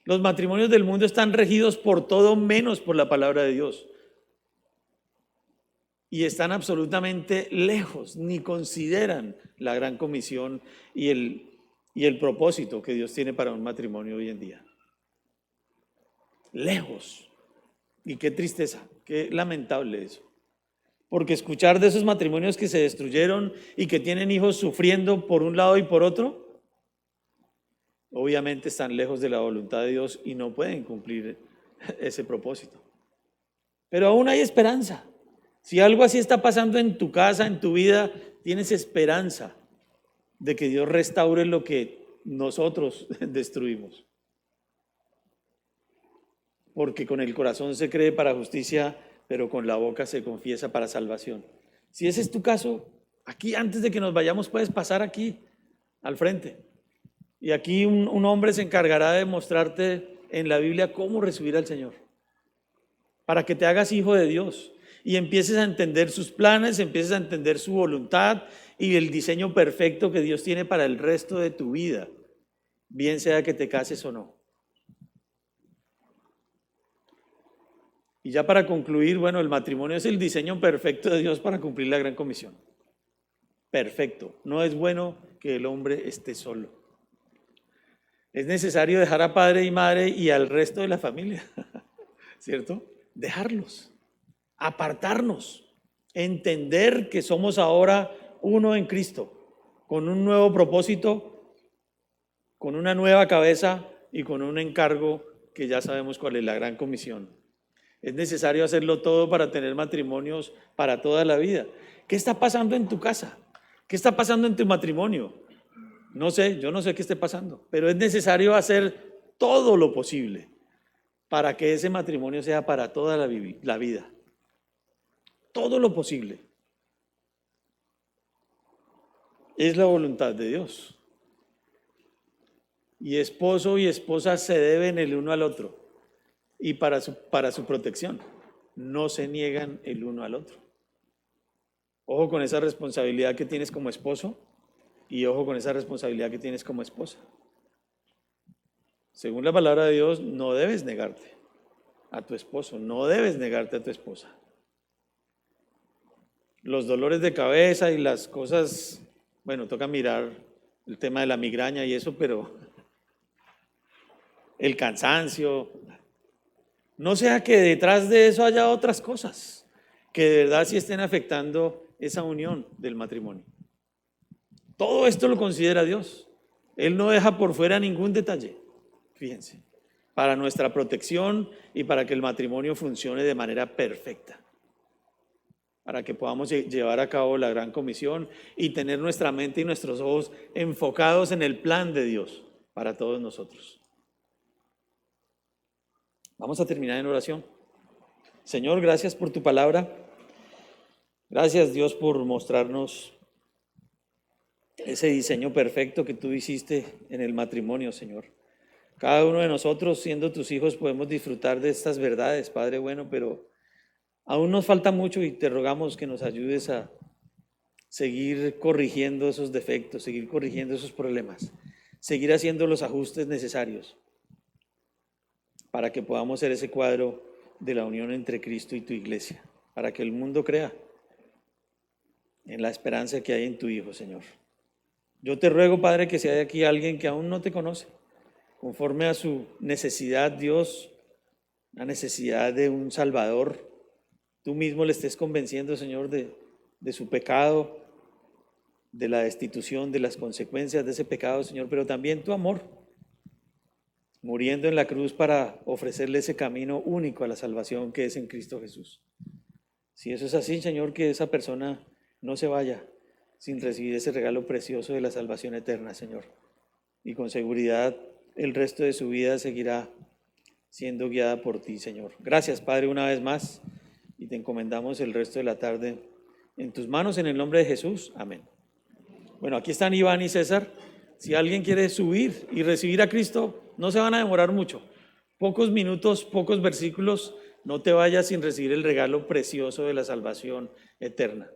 Los matrimonios del mundo están regidos por todo menos por la palabra de Dios. Y están absolutamente lejos, ni consideran la gran comisión y el propósito que Dios tiene para un matrimonio hoy en día. Lejos. Y qué tristeza, qué lamentable eso. Porque escuchar de esos matrimonios que se destruyeron y que tienen hijos sufriendo por un lado y por otro, obviamente están lejos de la voluntad de Dios y no pueden cumplir ese propósito. Pero aún hay esperanza. Si algo así está pasando en tu casa, en tu vida, tienes esperanza de que Dios restaure lo que nosotros destruimos. Porque con el corazón se cree para justicia, pero con la boca se confiesa para salvación. Si ese es tu caso, aquí antes de que nos vayamos puedes pasar aquí al frente. Y aquí un hombre se encargará de mostrarte en la Biblia cómo recibir al Señor. Para que te hagas hijo de Dios y empieces a entender sus planes, empieces a entender su voluntad y el diseño perfecto que Dios tiene para el resto de tu vida, bien sea que te cases o no. Y ya para concluir, bueno, el matrimonio es el diseño perfecto de Dios para cumplir la gran comisión. Perfecto. No es bueno que el hombre esté solo. Es necesario dejar a padre y madre y al resto de la familia, ¿cierto? Dejarlos, apartarnos, entender que somos ahora uno en Cristo, con un nuevo propósito, con una nueva cabeza y con un encargo que ya sabemos cuál es la gran comisión. Es necesario hacerlo todo para tener matrimonios para toda la vida. ¿Qué está pasando en tu casa? ¿Qué está pasando en tu matrimonio? No sé, yo no sé qué esté pasando, pero es necesario hacer todo lo posible para que ese matrimonio sea para toda la vida. Todo lo posible. Es la voluntad de Dios. Y esposo y esposa se deben el uno al otro. Y para su protección, no se niegan el uno al otro. Ojo con esa responsabilidad que tienes como esposo y ojo con esa responsabilidad que tienes como esposa. Según la palabra de Dios, no debes negarte a tu esposo, no debes negarte a tu esposa. Los dolores de cabeza y las cosas, bueno, toca mirar el tema de la migraña y eso, pero el cansancio, no sea que detrás de eso haya otras cosas que de verdad sí estén afectando esa unión del matrimonio. Todo esto lo considera Dios. Él no deja por fuera ningún detalle, fíjense, para nuestra protección y para que el matrimonio funcione de manera perfecta, para que podamos llevar a cabo la gran comisión y tener nuestra mente y nuestros ojos enfocados en el plan de Dios para todos nosotros. Vamos a terminar en oración. Señor, gracias por tu palabra. Gracias, Dios, por mostrarnos ese diseño perfecto que tú hiciste en el matrimonio, Señor. Cada uno de nosotros, siendo tus hijos, podemos disfrutar de estas verdades, Padre bueno, pero aún nos falta mucho y te rogamos que nos ayudes a seguir corrigiendo esos defectos, seguir corrigiendo esos problemas, seguir haciendo los ajustes necesarios para que podamos ser ese cuadro de la unión entre Cristo y tu iglesia, para que el mundo crea en la esperanza que hay en tu Hijo, Señor. Yo te ruego, Padre, que si hay aquí alguien que aún no te conoce, conforme a su necesidad, Dios, la necesidad de un Salvador, tú mismo le estés convenciendo, Señor, de su pecado, de la destitución, de las consecuencias de ese pecado, Señor, pero también tu amor, muriendo en la cruz para ofrecerle ese camino único a la salvación que es en Cristo Jesús. Si eso es así, Señor, que esa persona no se vaya sin recibir ese regalo precioso de la salvación eterna, Señor. Y con seguridad el resto de su vida seguirá siendo guiada por ti, Señor. Gracias, Padre, una vez más, y te encomendamos el resto de la tarde en tus manos, en el nombre de Jesús. Amén. Bueno, aquí están Iván y César. Si alguien quiere subir y recibir a Cristo, no se van a demorar mucho. Pocos minutos, pocos versículos, no te vayas sin recibir el regalo precioso de la salvación eterna.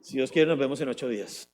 Si Dios quiere, nos vemos en 8 días.